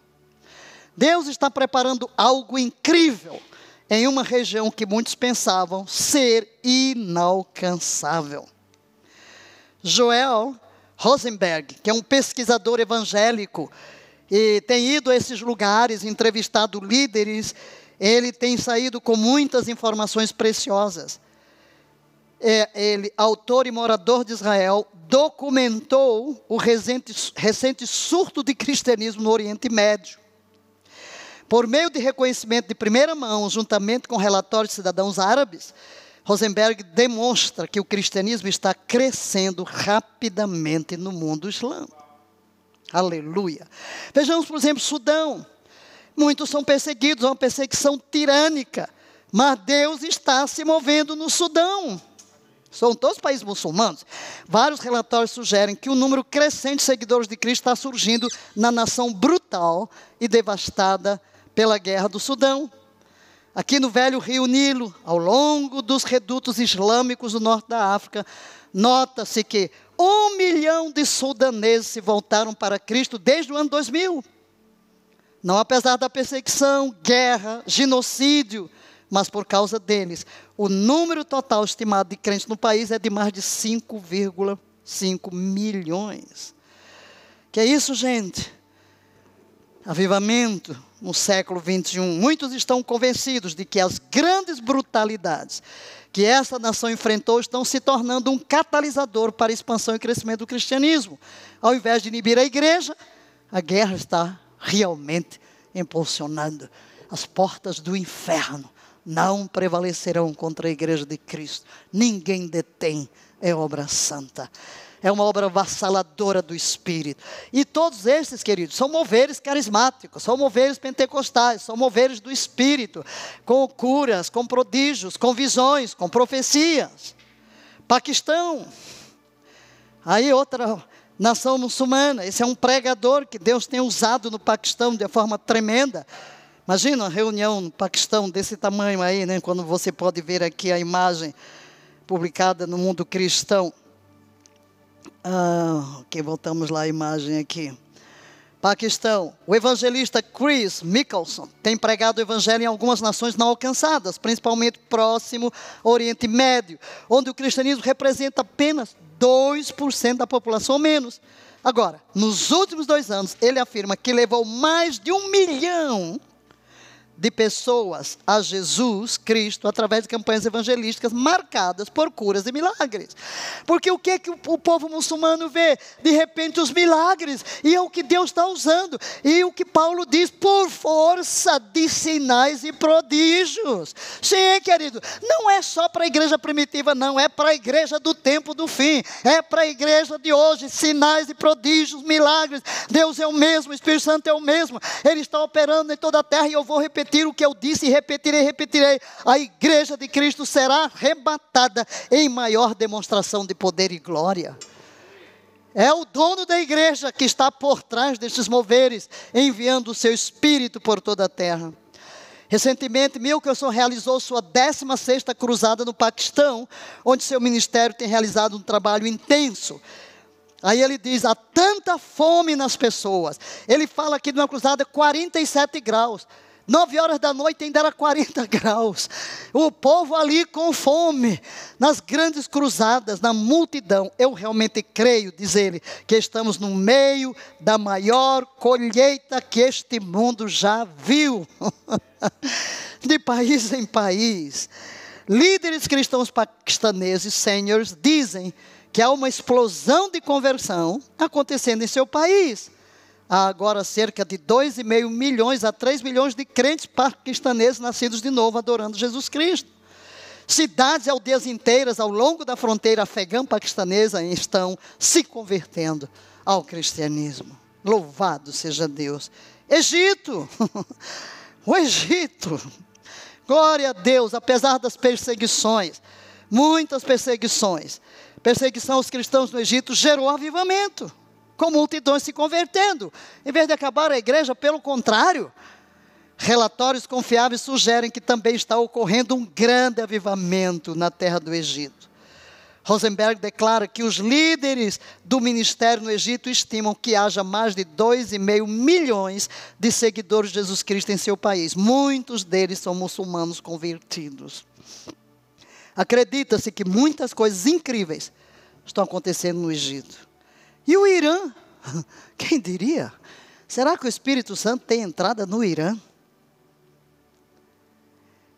Deus está preparando algo incrível em uma região que muitos pensavam ser inalcançável. Joel Rosenberg, que é um pesquisador evangélico, e tem ido a esses lugares, entrevistado líderes, Ele tem saído com muitas informações preciosas. Ele, autor e morador de Israel, documentou o recente surto de cristianismo no Oriente Médio. Por meio de reconhecimento de primeira mão, juntamente com relatórios de cidadãos árabes, Rosenberg demonstra que o cristianismo está crescendo rapidamente no mundo islâmico. Aleluia. Vejamos, por exemplo, Sudão. Muitos são perseguidos, é uma perseguição tirânica, mas Deus está se movendo no Sudão. São todos países muçulmanos. Vários relatórios sugerem que um número crescente de seguidores de Cristo está surgindo na nação brutal e devastada pela guerra do Sudão. Aqui no velho rio Nilo, ao longo dos redutos islâmicos do norte da África, nota-se que 1 milhão de sudaneses se voltaram para Cristo desde o ano 2000. Não apesar da perseguição, guerra, genocídio, mas por causa deles. O número total estimado de crentes no país é de mais de 5,5 milhões. Que é isso, gente? Avivamento no século 21. Muitos estão convencidos de que as grandes brutalidades que essa nação enfrentou estão se tornando um catalisador para a expansão e crescimento do cristianismo. Ao invés de inibir a igreja, a guerra está realmente impulsionando. As portas do inferno não prevalecerão contra a igreja de Cristo. Ninguém detém, é obra santa. É uma obra avassaladora do Espírito. E todos esses, queridos, são moveres carismáticos, são moveres pentecostais, são moveres do Espírito, com curas, com prodígios, com visões, com profecias. Paquistão, aí outra nação muçulmana, esse é um pregador que Deus tem usado no Paquistão de forma tremenda. Imagina uma reunião no Paquistão desse tamanho aí, né? Quando você pode ver aqui a imagem publicada no Mundo Cristão. Voltamos lá a imagem aqui. Paquistão. O evangelista Chris Mickelson tem pregado o evangelho em algumas nações não alcançadas, principalmente próximo ao Oriente Médio, onde o cristianismo representa apenas 2% da população ou menos. Agora, nos últimos 2 anos, ele afirma que levou mais de 1 milhão de pessoas a Jesus Cristo através de campanhas evangelísticas marcadas por curas e milagres. Porque o que o povo muçulmano vê? De repente os milagres, e é o que Deus está usando, e o que Paulo diz, por força de sinais e prodígios. Sim, querido, não é só para a igreja primitiva, não, é para a igreja do tempo do fim, é para a igreja de hoje, sinais e prodígios, milagres. Deus é o mesmo, o Espírito Santo é o mesmo, Ele está operando em toda a terra, e eu vou repetir o que eu disse e repetirei. A igreja de Cristo será arrebatada em maior demonstração de poder e glória. É o dono da igreja que está por trás destes moveres, enviando o seu Espírito por toda a terra. Recentemente, Mickelson realizou sua 16ª cruzada no Paquistão, onde seu ministério tem realizado um trabalho intenso. Aí ele diz, há tanta fome nas pessoas. Ele fala aqui de uma cruzada 47 graus. 9 horas da noite ainda era 40 graus. O povo ali com fome. Nas grandes cruzadas, na multidão. Eu realmente creio, diz ele, que estamos no meio da maior colheita que este mundo já viu. De país em país. Líderes cristãos paquistaneses, seniors, dizem que há uma explosão de conversão acontecendo em seu país. Há agora cerca de 2,5 milhões a 3 milhões de crentes paquistaneses nascidos de novo, adorando Jesus Cristo. Cidades e aldeias inteiras ao longo da fronteira afegã-paquistanesa estão se convertendo ao cristianismo. Louvado seja Deus. Egito, o Egito, glória a Deus, apesar das perseguições, muitas perseguições, perseguição aos cristãos no Egito gerou avivamento. Com multidões se convertendo. Em vez de acabar a igreja, pelo contrário, relatórios confiáveis sugerem que também está ocorrendo um grande avivamento na terra do Egito. Rosenberg declara que os líderes do ministério no Egito estimam que haja mais de 2,5 milhões de seguidores de Jesus Cristo em seu país. Muitos deles são muçulmanos convertidos. Acredita-se que muitas coisas incríveis estão acontecendo no Egito. E o Irã? Quem diria? Será que o Espírito Santo tem entrada no Irã?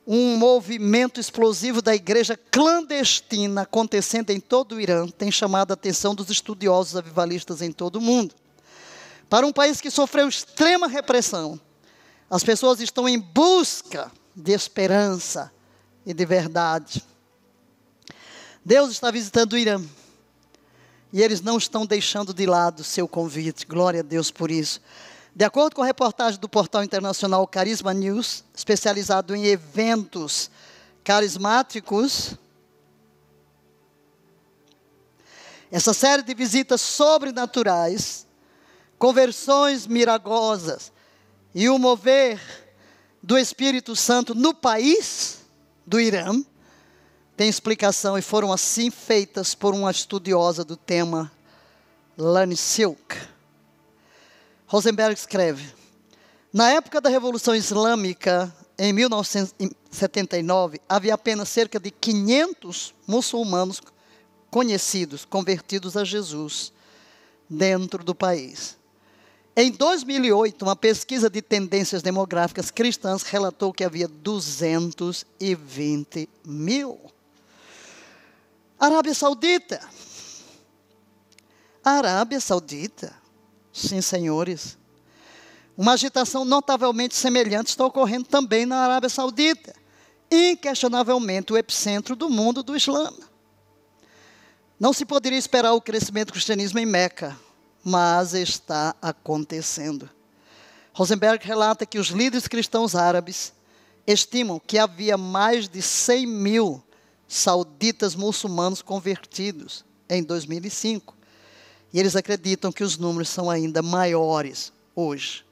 um movimento explosivo da igreja clandestina acontecendo em todo o Irã tem chamado a atenção dos estudiosos avivalistas em todo o mundo. Para um país que sofreu extrema repressão, as pessoas estão em busca de esperança e de verdade. Deus está visitando o Irã. E eles não estão deixando de lado o seu convite. Glória a Deus por isso. De acordo com a reportagem do portal internacional Carisma News, especializado em eventos carismáticos, essa série de visitas sobrenaturais, conversões milagrosas e o mover do Espírito Santo no país do Irã, tem explicação e foram assim feitas por uma estudiosa do tema, Lani Silk. Rosenberg escreve: na época da Revolução Islâmica, em 1979, havia apenas cerca de 500 muçulmanos conhecidos, convertidos a Jesus, dentro do país. Em 2008, uma pesquisa de tendências demográficas cristãs relatou que havia 220 mil. Arábia Saudita. Arábia Saudita. Sim, senhores. Uma agitação notavelmente semelhante está ocorrendo também na Arábia Saudita. Inquestionavelmente o epicentro do mundo do Islã. Não se poderia esperar o crescimento do cristianismo em Meca, mas está acontecendo. Rosenberg relata que os líderes cristãos árabes estimam que havia mais de 100 mil sauditas muçulmanos convertidos em 2005. E eles acreditam que os números são ainda maiores hoje.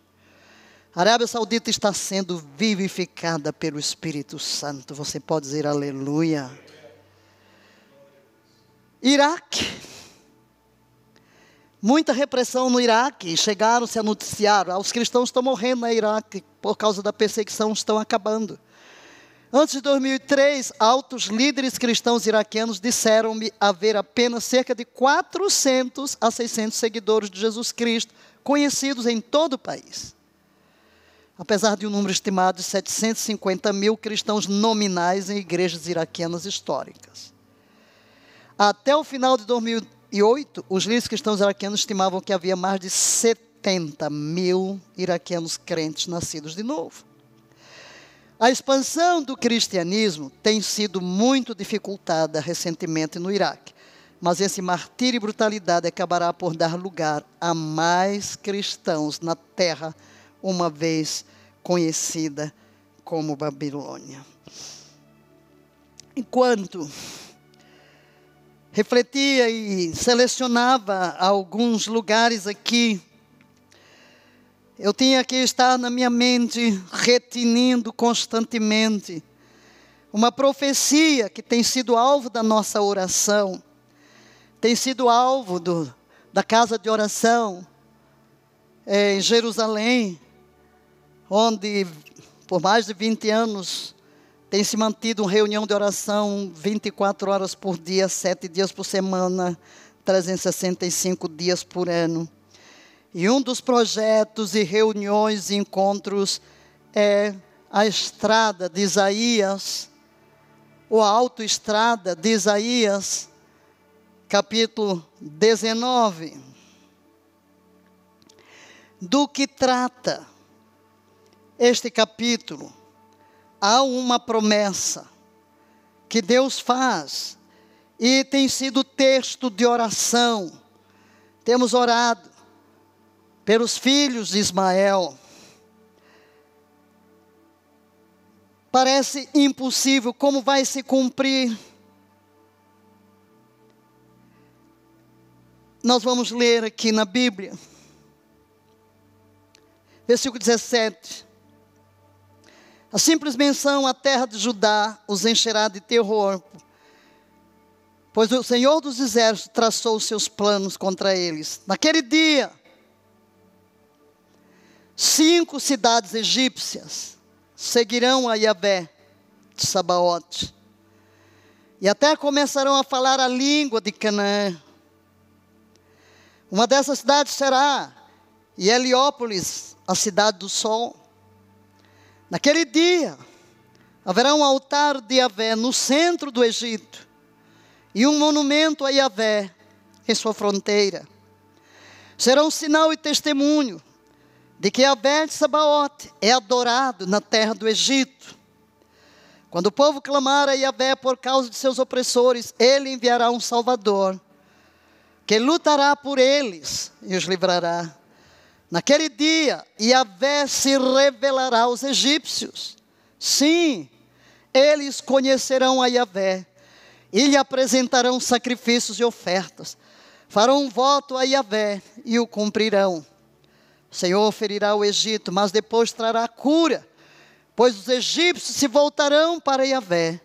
A Arábia Saudita está sendo vivificada pelo Espírito Santo. Você pode dizer aleluia. Iraque. Muita repressão no Iraque. Chegaram-se a noticiar. Os cristãos estão morrendo no Iraque por causa da perseguição, estão acabando. Antes de 2003, altos líderes cristãos iraquianos disseram-me haver apenas cerca de 400 a 600 seguidores de Jesus Cristo, conhecidos em todo o país. Apesar de um número estimado de 750 mil cristãos nominais em igrejas iraquianas históricas. Até o final de 2008, os líderes cristãos iraquianos estimavam que havia mais de 70 mil iraquianos crentes nascidos de novo. A expansão do cristianismo tem sido muito dificultada recentemente no Iraque, mas esse martírio e brutalidade acabará por dar lugar a mais cristãos na terra, uma vez conhecida como Babilônia. Enquanto refletia e selecionava alguns lugares aqui, eu tinha que estar na minha mente, retinindo constantemente, uma profecia que tem sido alvo da nossa oração, tem sido alvo da casa de oração em Jerusalém, onde por mais de 20 anos tem se mantido uma reunião de oração 24 horas por dia, 7 dias por semana, 365 dias por ano. E um dos projetos e reuniões e encontros é a estrada de Isaías, ou a autoestrada de Isaías, capítulo 19. Do que trata este capítulo? Há uma promessa que Deus faz e tem sido texto de oração. Temos orado pelos filhos de Ismael. Parece impossível, como vai se cumprir? Nós vamos ler aqui na Bíblia, versículo 17. A simples menção à terra de Judá os encherá de terror, pois o Senhor dos Exércitos traçou os seus planos contra eles. Naquele dia, 5 cidades egípcias seguirão a Yahvé de Sabaote, e até começarão a falar a língua de Canaã. Uma dessas cidades será Heliópolis, a cidade do sol. Naquele dia, Haverá um altar de Yahvé no centro do Egito e um monumento a Yahvé em sua fronteira. Será um sinal e testemunho de que Yahvé de Sabaote é adorado na terra do Egito. Quando o povo clamar a Yahvé por causa de seus opressores, ele enviará um Salvador, que lutará por eles e os livrará. Naquele dia, Yahvé se revelará aos egípcios. Sim, eles conhecerão a Yahvé e lhe apresentarão sacrifícios e ofertas. Farão um voto a Yahvé e o cumprirão. O Senhor ferirá o Egito, mas depois trará cura, pois os egípcios se voltarão para Yahvé,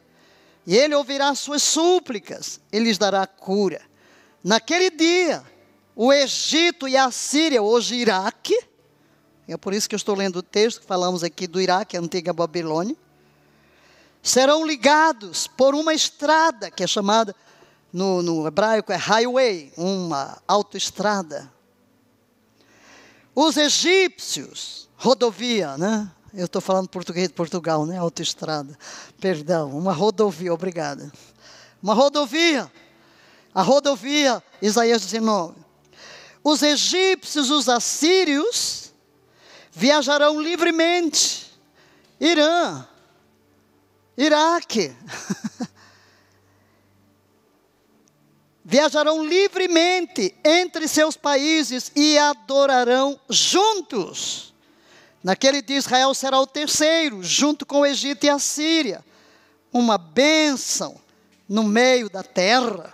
e ele ouvirá suas súplicas, e lhes dará cura. Naquele dia, o Egito e a Síria, hoje Iraque, é por isso que eu estou lendo o texto que falamos aqui do Iraque, a antiga Babilônia, serão ligados por uma estrada, que é chamada, no hebraico é highway, uma autoestrada. Os egípcios, rodovia, né? Eu estou falando português de Portugal, né? Autoestrada, perdão, uma rodovia, obrigada. Uma rodovia, a rodovia, Isaías 19. Os egípcios, os assírios, viajarão livremente. Irã, Iraque, viajarão livremente entre seus países e adorarão juntos. Naquele dia Israel será o terceiro, junto com o Egito e a Síria. Uma bênção no meio da terra.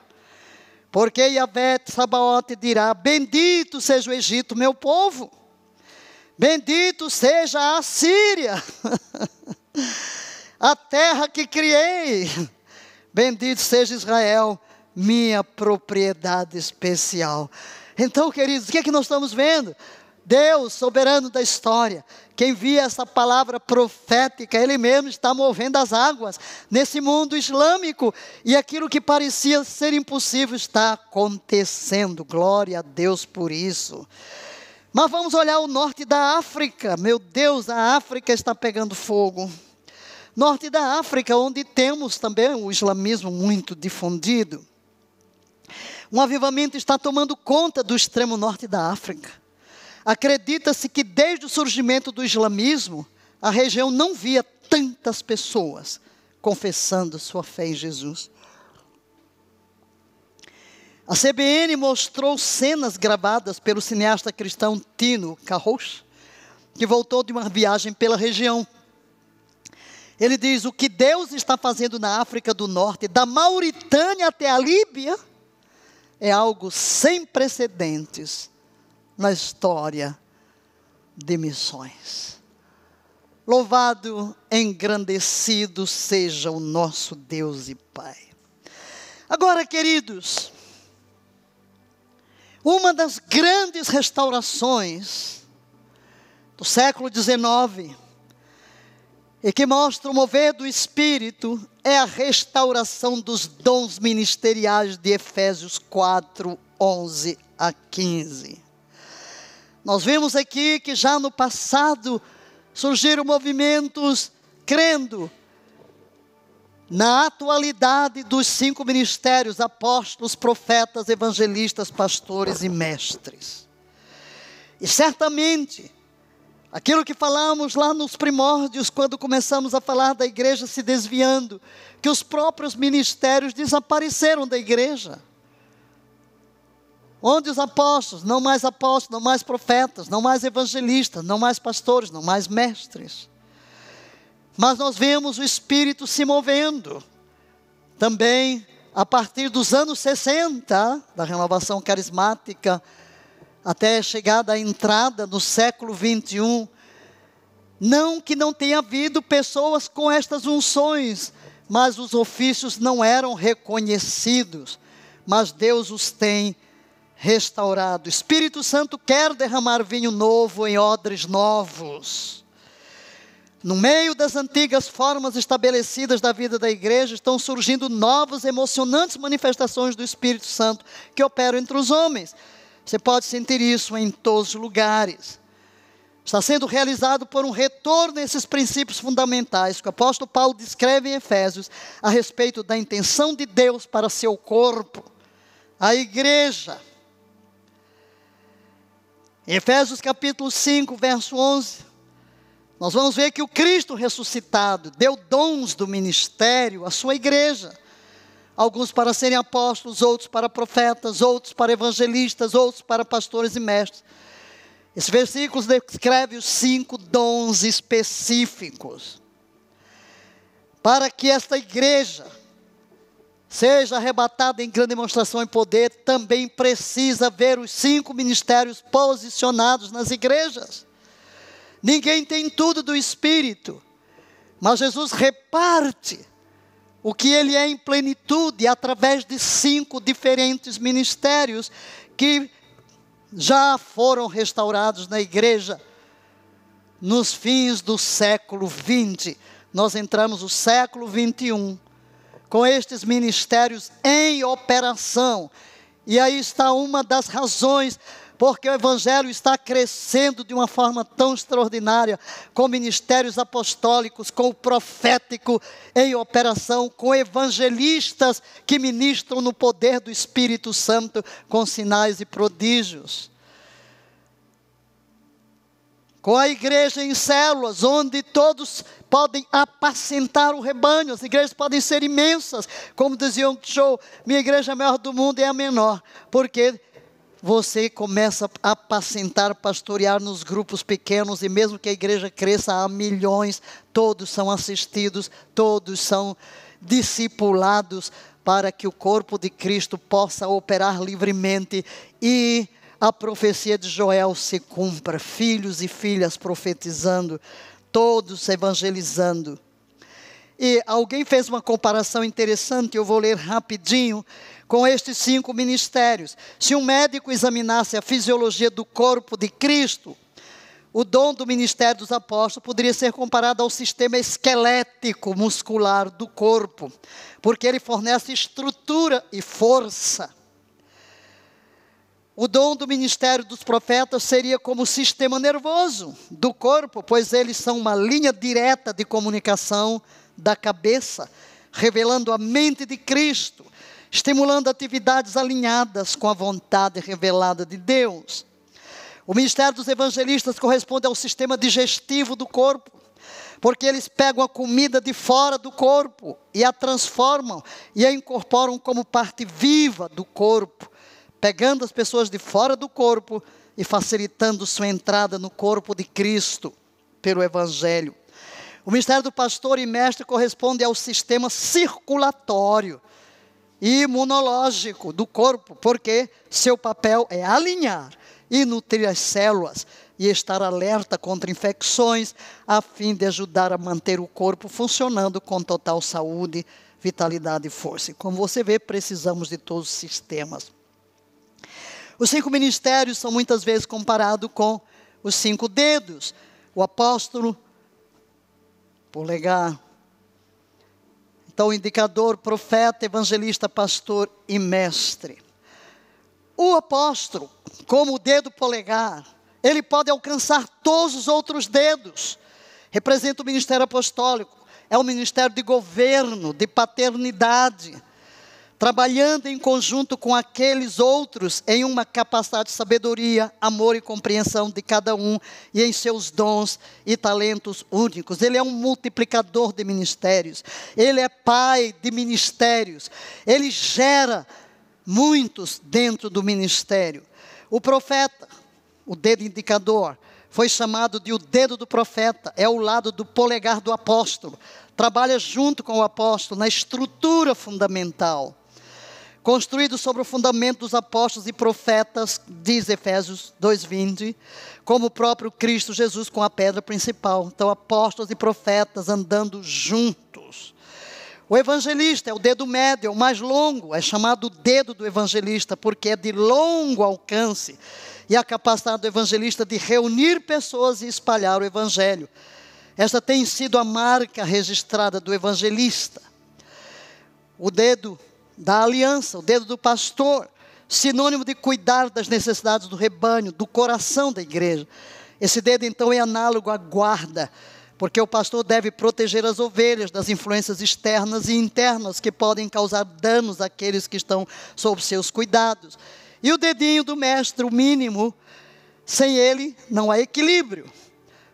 Porque Yahvé Sabaote dirá: bendito seja o Egito, meu povo. Bendito seja a Síria, a terra que criei. Bendito seja Israel, minha propriedade especial. Então, queridos, o que é que nós estamos vendo? Deus, soberano da história, que envia essa palavra profética, Ele mesmo está movendo as águas nesse mundo islâmico, e aquilo que parecia ser impossível está acontecendo. Glória a Deus por isso. Mas vamos olhar o norte da África. Meu Deus, a África está pegando fogo. Norte da África, onde temos também o islamismo muito difundido. Um avivamento está tomando conta do extremo norte da África. Acredita-se que desde o surgimento do islamismo, a região não via tantas pessoas confessando sua fé em Jesus. A CBN mostrou cenas gravadas pelo cineasta cristão Tino Carros, que voltou de uma viagem pela região. Ele diz: o que Deus está fazendo na África do Norte, da Mauritânia até a Líbia, é algo sem precedentes na história de missões. Louvado, engrandecido seja o nosso Deus e Pai. Agora, queridos, uma das grandes restaurações do século XIX, e que mostra o mover do Espírito, é a restauração dos dons ministeriais de Efésios 4, 11 a 15. Nós vimos aqui que já no passado surgiram movimentos crendo na atualidade dos 5 ministérios: apóstolos, profetas, evangelistas, pastores e mestres. E certamente, aquilo que falamos lá nos primórdios, quando começamos a falar da igreja se desviando, que os próprios ministérios desapareceram da igreja. Onde os apóstolos, não mais profetas, não mais evangelistas, não mais pastores, não mais mestres. Mas nós vemos o Espírito se movendo. Também, a partir dos anos 60, da renovação carismática, até chegar à entrada no século 21, não que não tenha havido pessoas com estas unções, mas os ofícios não eram reconhecidos, mas Deus os tem restaurado. O Espírito Santo quer derramar vinho novo em odres novos. No meio das antigas formas estabelecidas da vida da igreja, estão surgindo novas, emocionantes manifestações do Espírito Santo que operam entre os homens. Você pode sentir isso em todos os lugares. está sendo realizado por um retorno a esses princípios fundamentais que o apóstolo Paulo descreve em Efésios a respeito da intenção de Deus para seu corpo, a igreja. Em Efésios capítulo 5, verso 11, nós vamos ver que o Cristo ressuscitado deu dons do ministério à sua igreja. Alguns para serem apóstolos, outros para profetas, outros para evangelistas, outros para pastores e mestres. Esse versículo descreve os 5 dons específicos. Para que esta igreja seja arrebatada em grande demonstração e poder, também precisa ver os 5 ministérios posicionados nas igrejas. Ninguém tem tudo do Espírito, mas Jesus reparte o que Ele é em plenitude através de 5 diferentes ministérios que já foram restaurados na igreja nos fins do século 20. Nós entramos no século 21 com estes ministérios em operação. E aí está uma das razões porque o Evangelho está crescendo de uma forma tão extraordinária, com ministérios apostólicos, com o profético em operação, com evangelistas que ministram no poder do Espírito Santo, com sinais e prodígios. Com a igreja em células, onde todos podem apacentar o rebanho. As igrejas podem ser imensas, como dizia Yong Cho, minha igreja é a maior do mundo e é a menor, porque você começa a apacentar, pastorear nos grupos pequenos, e mesmo que a igreja cresça a milhões, todos são assistidos, todos são discipulados, para que o corpo de Cristo possa operar livremente, e a profecia de Joel se cumpra, filhos e filhas profetizando, todos evangelizando. E alguém fez uma comparação interessante, eu vou ler rapidinho, com estes 5 ministérios. Se um médico examinasse a fisiologia do corpo de Cristo, o dom do ministério dos apóstolos poderia ser comparado ao sistema esquelético muscular do corpo, porque ele fornece estrutura e força. O dom do ministério dos profetas seria como o sistema nervoso do corpo, pois eles são uma linha direta de comunicação da cabeça, revelando a mente de Cristo, estimulando atividades alinhadas com a vontade revelada de Deus. O ministério dos evangelistas corresponde ao sistema digestivo do corpo, porque eles pegam a comida de fora do corpo e a transformam e a incorporam como parte viva do corpo, pegando as pessoas de fora do corpo e facilitando sua entrada no corpo de Cristo pelo Evangelho. O ministério do pastor e mestre corresponde ao sistema circulatório e imunológico do corpo, porque seu papel é alinhar e nutrir as células e estar alerta contra infecções, a fim de ajudar a manter o corpo funcionando com total saúde, vitalidade e força. E como você vê, precisamos de todos os sistemas. Os 5 ministérios são muitas vezes comparados com os 5 dedos. O apóstolo, polegar. Então, o indicador, profeta, evangelista, pastor e mestre. O apóstolo, como o dedo polegar, ele pode alcançar todos os outros dedos. Representa o ministério apostólico. É um ministério de governo, de paternidade, trabalhando em conjunto com aqueles outros em uma capacidade de sabedoria, amor e compreensão de cada um e em seus dons e talentos únicos. Ele é um multiplicador de ministérios, ele é pai de ministérios, ele gera muitos dentro do ministério. O profeta, o dedo indicador, foi chamado de o dedo do profeta, é o lado do polegar do apóstolo, trabalha junto com o apóstolo na estrutura fundamental. Construído sobre o fundamento dos apóstolos e profetas, diz Efésios 2:20, como o próprio Cristo Jesus com a pedra principal. Então, apóstolos e profetas andando juntos. O evangelista é o dedo médio, é o mais longo, é chamado dedo do evangelista, porque é de longo alcance, e a capacidade do evangelista de reunir pessoas e espalhar o evangelho. Esta tem sido a marca registrada do evangelista. O dedo da aliança, o dedo do pastor, sinônimo de cuidar das necessidades do rebanho, do coração da igreja. Esse dedo então é análogo à guarda, porque o pastor deve proteger as ovelhas das influências externas e internas que podem causar danos àqueles que estão sob seus cuidados. E o dedinho do mestre, o mínimo, sem ele não há equilíbrio.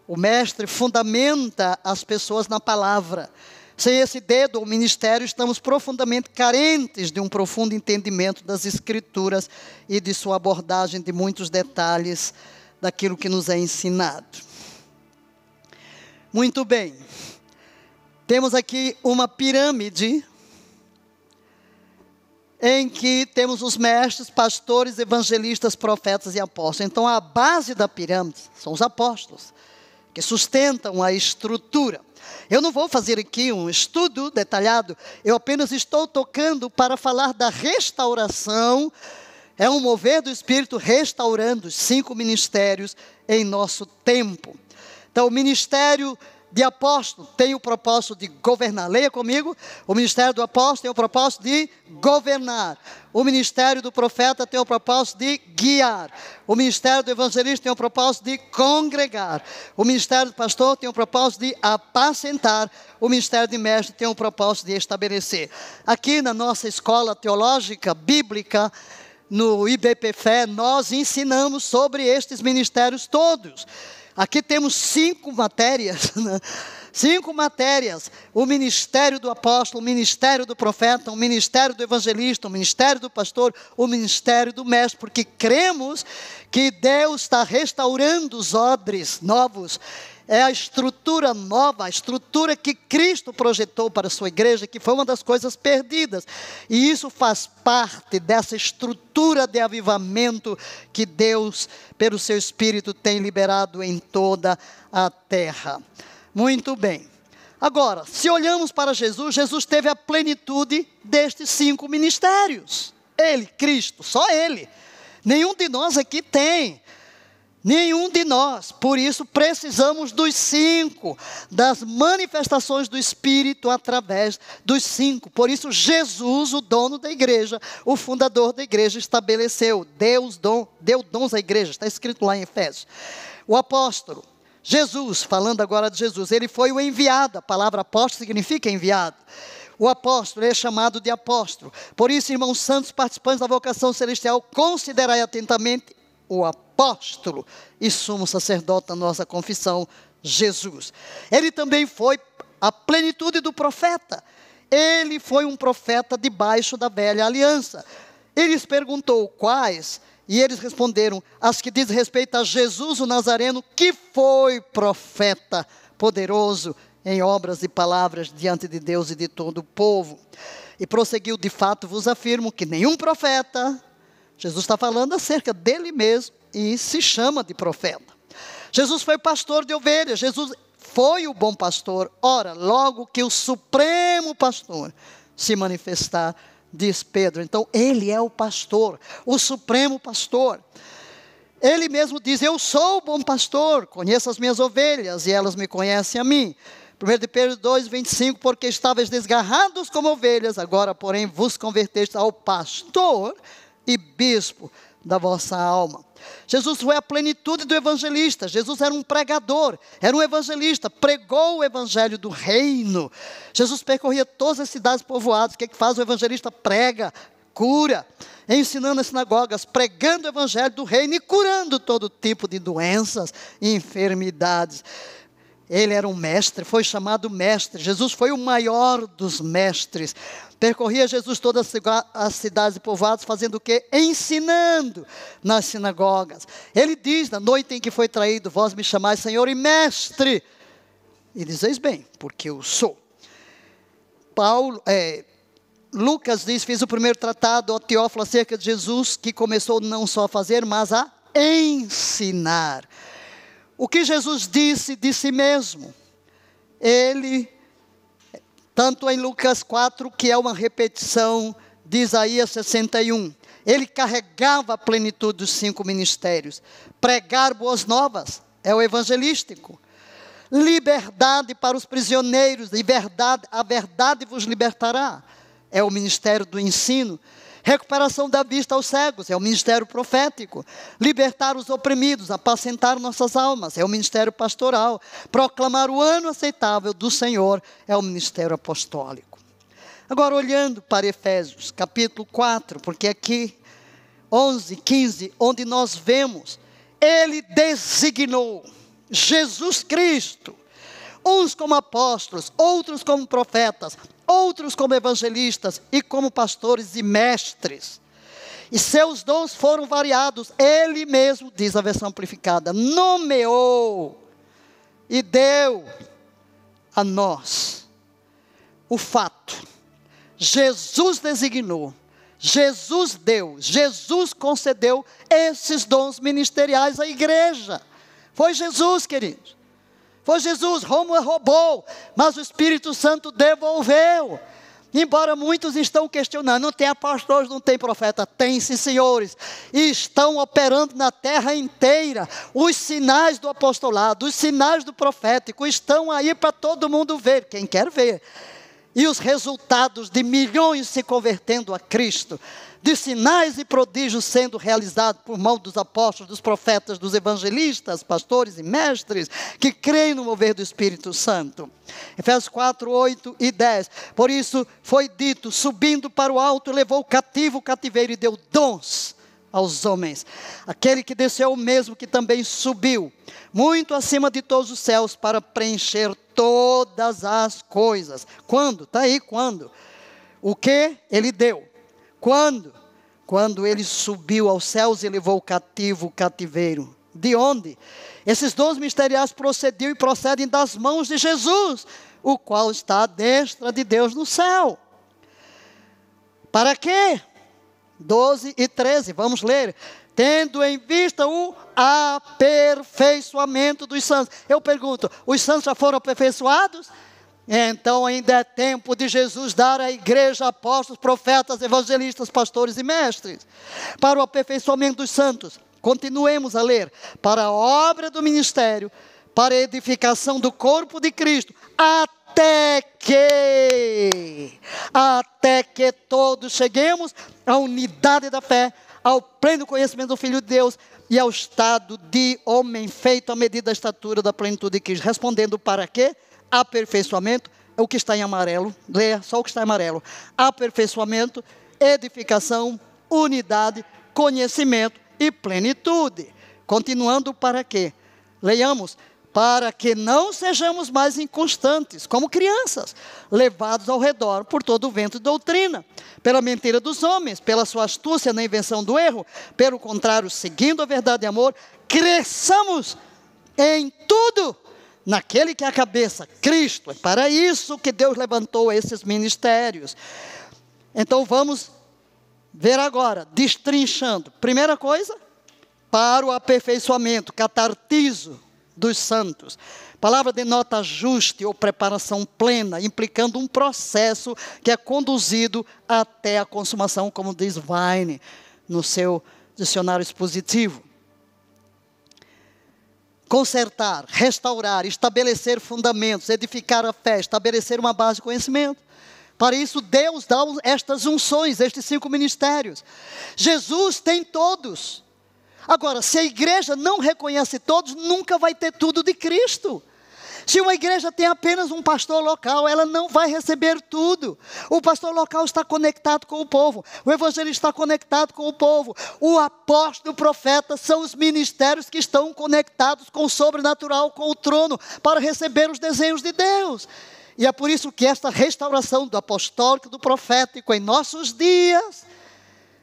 O mestre fundamenta as pessoas na palavra. Sem esse dedo, o ministério, estamos profundamente carentes de um profundo entendimento das Escrituras e de sua abordagem de muitos detalhes daquilo que nos é ensinado. Muito bem. Temos aqui uma pirâmide em que temos os mestres, pastores, evangelistas, profetas e apóstolos. Então, a base da pirâmide são os apóstolos, que sustentam a estrutura. Eu não vou fazer aqui um estudo detalhado, eu apenas estou tocando para falar da restauração. É um mover do Espírito restaurando os 5 ministérios em nosso tempo. Então, o ministério de apóstolo tem o propósito de governar. Leia comigo. O ministério do apóstolo tem o propósito de governar. O ministério do profeta tem o propósito de guiar. O ministério do evangelista tem o propósito de congregar. O ministério do pastor tem o propósito de apacentar. O ministério de mestre tem o propósito de estabelecer. Aqui na nossa escola teológica, bíblica, no IBPFé, nós ensinamos sobre estes ministérios todos. Aqui temos 5 matérias, 5 matérias. O ministério do apóstolo, o ministério do profeta, o ministério do evangelista, o ministério do pastor, o ministério do mestre. Porque cremos que Deus está restaurando os odres novos. É a estrutura nova, a estrutura que Cristo projetou para a sua igreja, que foi uma das coisas perdidas. E isso faz parte dessa estrutura de avivamento que Deus, pelo seu Espírito, tem liberado em toda a terra. Muito bem. Agora, se olhamos para Jesus, Jesus teve a plenitude destes 5 ministérios. Ele, Cristo, só Ele. Nenhum de nós aqui tem. Nenhum de nós, por isso precisamos dos 5, das manifestações do Espírito através dos 5. Por isso Jesus, o dono da igreja, o fundador da igreja, estabeleceu, deu dons à igreja, está escrito lá em Efésios. O apóstolo, Jesus, falando agora de Jesus, ele foi o enviado, a palavra apóstolo significa enviado. O apóstolo é chamado de apóstolo. Por isso, irmãos santos, participantes da vocação celestial, considerai atentamente o apóstolo e sumo sacerdote da nossa confissão, Jesus. Ele também foi a plenitude do profeta. Ele foi um profeta debaixo da velha aliança. Ele lhes perguntou quais, e eles responderam, as que diz respeito a Jesus o Nazareno, que foi profeta poderoso em obras e palavras diante de Deus e de todo o povo. E prosseguiu, de fato vos afirmo que nenhum profeta, Jesus está falando acerca dele mesmo e se chama de profeta. Jesus foi pastor de ovelhas, Jesus foi o bom pastor. Ora, logo que o supremo pastor se manifestar, diz Pedro. Então, ele é o pastor, o supremo pastor. Ele mesmo diz, eu sou o bom pastor, conheço as minhas ovelhas e elas me conhecem a mim. 1 de Pedro 2:25, porque estáveis desgarrados como ovelhas, agora porém vos convertestes ao pastor e bispo da vossa alma. Jesus foi a plenitude do evangelista. Jesus era um pregador, era um evangelista, pregou o evangelho do reino. Jesus percorria todas as cidades povoadas. O que faz o evangelista? Prega, cura, ensinando nas sinagogas, pregando o evangelho do reino e curando todo tipo de doenças e enfermidades. Ele era um mestre, foi chamado mestre. Jesus foi o maior dos mestres. Percorria Jesus todas as cidades e povoados, fazendo o quê? Ensinando nas sinagogas. Ele diz, na noite em que foi traído, vós me chamais Senhor e Mestre. E dizeis bem, porque eu sou. Lucas diz, fiz o primeiro tratado, ó Teófilo, acerca de Jesus, que começou não só a fazer, mas a ensinar. O que Jesus disse de si mesmo, ele, tanto em Lucas 4, que é uma repetição de Isaías 61, ele carregava a plenitude dos 5 ministérios. Pregar boas novas é o evangelístico. Liberdade para os prisioneiros, a verdade vos libertará, é o ministério do ensino. Recuperação da vista aos cegos, é o ministério profético. Libertar os oprimidos, apacentar nossas almas, é o ministério pastoral. Proclamar o ano aceitável do Senhor, é o ministério apostólico. Agora, olhando para Efésios, capítulo 4, porque aqui, 11, 15, onde nós vemos, Ele designou Jesus Cristo, uns como apóstolos, outros como profetas, outros como evangelistas e como pastores e mestres. E seus dons foram variados. Ele mesmo, diz a versão amplificada, nomeou e deu a nós o fato. Jesus designou, Jesus deu, Jesus concedeu esses dons ministeriais à igreja. Foi Jesus, queridos. Foi Jesus. Roma roubou, mas o Espírito Santo devolveu. Embora muitos estão questionando, não tem apóstolos, não tem profeta. Tem, sim, senhores. E estão operando na terra inteira. Os sinais do apostolado, os sinais do profético estão aí para todo mundo ver, quem quer ver. E os resultados de milhões se convertendo a Cristo, de sinais e prodígios sendo realizados por mão dos apóstolos, dos profetas, dos evangelistas, pastores e mestres, que creem no mover do Espírito Santo. Efésios 4, 8 e 10. Por isso foi dito, subindo para o alto, levou cativo o cativeiro e deu dons aos homens. Aquele que desceu o mesmo que também subiu, muito acima de todos os céus, para preencher todas as coisas. Quando? Está aí, quando? O que ele deu? Quando? Quando ele subiu aos céus e levou cativo o cativeiro. De onde? Esses dons ministeriais procediam e procedem das mãos de Jesus, o qual está à destra de Deus no céu. Para quê? 12 e 13, vamos ler. Tendo em vista o aperfeiçoamento dos santos. Eu pergunto, os santos já foram aperfeiçoados? Então ainda é tempo de Jesus dar à igreja apóstolos, profetas, evangelistas, pastores e mestres. Para o aperfeiçoamento dos santos, continuemos a ler. Para a obra do ministério, para a edificação do corpo de Cristo, até que todos cheguemos à unidade da fé, ao pleno conhecimento do Filho de Deus e ao estado de homem feito à medida da estatura da plenitude de Cristo. Respondendo para quê? Aperfeiçoamento, é o que está em amarelo, leia só o que está em amarelo. Aperfeiçoamento, edificação, unidade, conhecimento e plenitude. Continuando para quê? Leiamos. Para que não sejamos mais inconstantes, como crianças, levados ao redor por todo o vento de doutrina, pela mentira dos homens, pela sua astúcia na invenção do erro. Pelo contrário, seguindo a verdade e amor, cresçamos em tudo naquele que é a cabeça, Cristo. É para isso que Deus levantou esses ministérios. Então vamos ver agora, destrinchando. Primeira coisa, para o aperfeiçoamento, catartizo dos santos. A palavra denota ajuste ou preparação plena, implicando um processo que é conduzido até a consumação, como diz Vine no seu dicionário expositivo. Consertar, restaurar, estabelecer fundamentos, edificar a fé, estabelecer uma base de conhecimento. Para isso Deus dá estas unções, estes 5 ministérios. Jesus tem todos. Agora, se a igreja não reconhece todos, nunca vai ter tudo de Cristo. Se uma igreja tem apenas um pastor local, ela não vai receber tudo. O pastor local está conectado com o povo. O evangelista está conectado com o povo. O apóstolo e o profeta são os ministérios que estão conectados com o sobrenatural, com o trono, para receber os desenhos de Deus. E é por isso que esta restauração do apostólico e do profético em nossos dias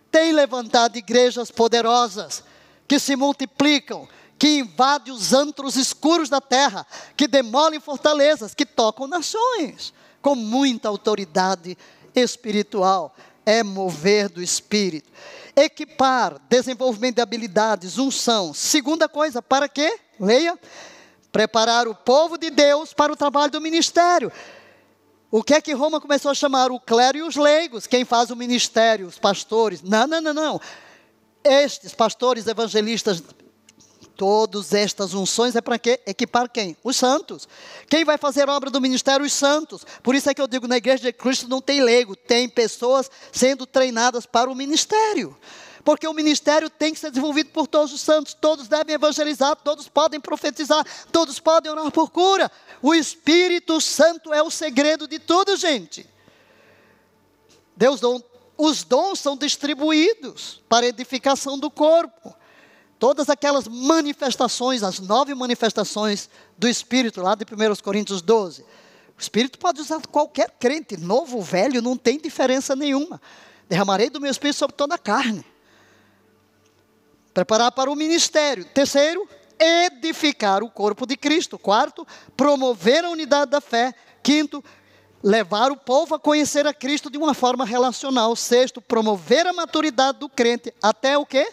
tem levantado igrejas poderosas, que se multiplicam, que invadem os antros escuros da terra, que demolem fortalezas, que tocam nações, com muita autoridade espiritual. É mover do Espírito. Equipar, desenvolvimento de habilidades, unção. Segunda coisa, para quê? Leia. Preparar o povo de Deus para o trabalho do ministério. O que é que Roma começou a chamar? O clero e os leigos. Quem faz o ministério? Os pastores. Não. Estes pastores, evangelistas, Todas estas unções é para quê? Equipar quem? Os santos. Quem vai fazer a obra do ministério? Os santos. Por isso é que eu digo, na igreja de Cristo não tem leigo, tem pessoas sendo treinadas para o ministério. Porque o ministério tem que ser desenvolvido por todos os santos, todos devem evangelizar, todos podem profetizar, todos podem orar por cura. O Espírito Santo é o segredo de tudo, gente. Os dons são distribuídos para edificação do corpo. Todas aquelas manifestações, as 9 manifestações do Espírito, lá de 1 Coríntios 12. O Espírito pode usar qualquer crente, novo ou velho, não tem diferença nenhuma. Derramarei do meu Espírito sobre toda a carne. Preparar para o ministério. Terceiro, edificar o corpo de Cristo. Quarto, promover a unidade da fé. Quinto, levar o povo a conhecer a Cristo de uma forma relacional. Sexto, promover a maturidade do crente. Até o quê?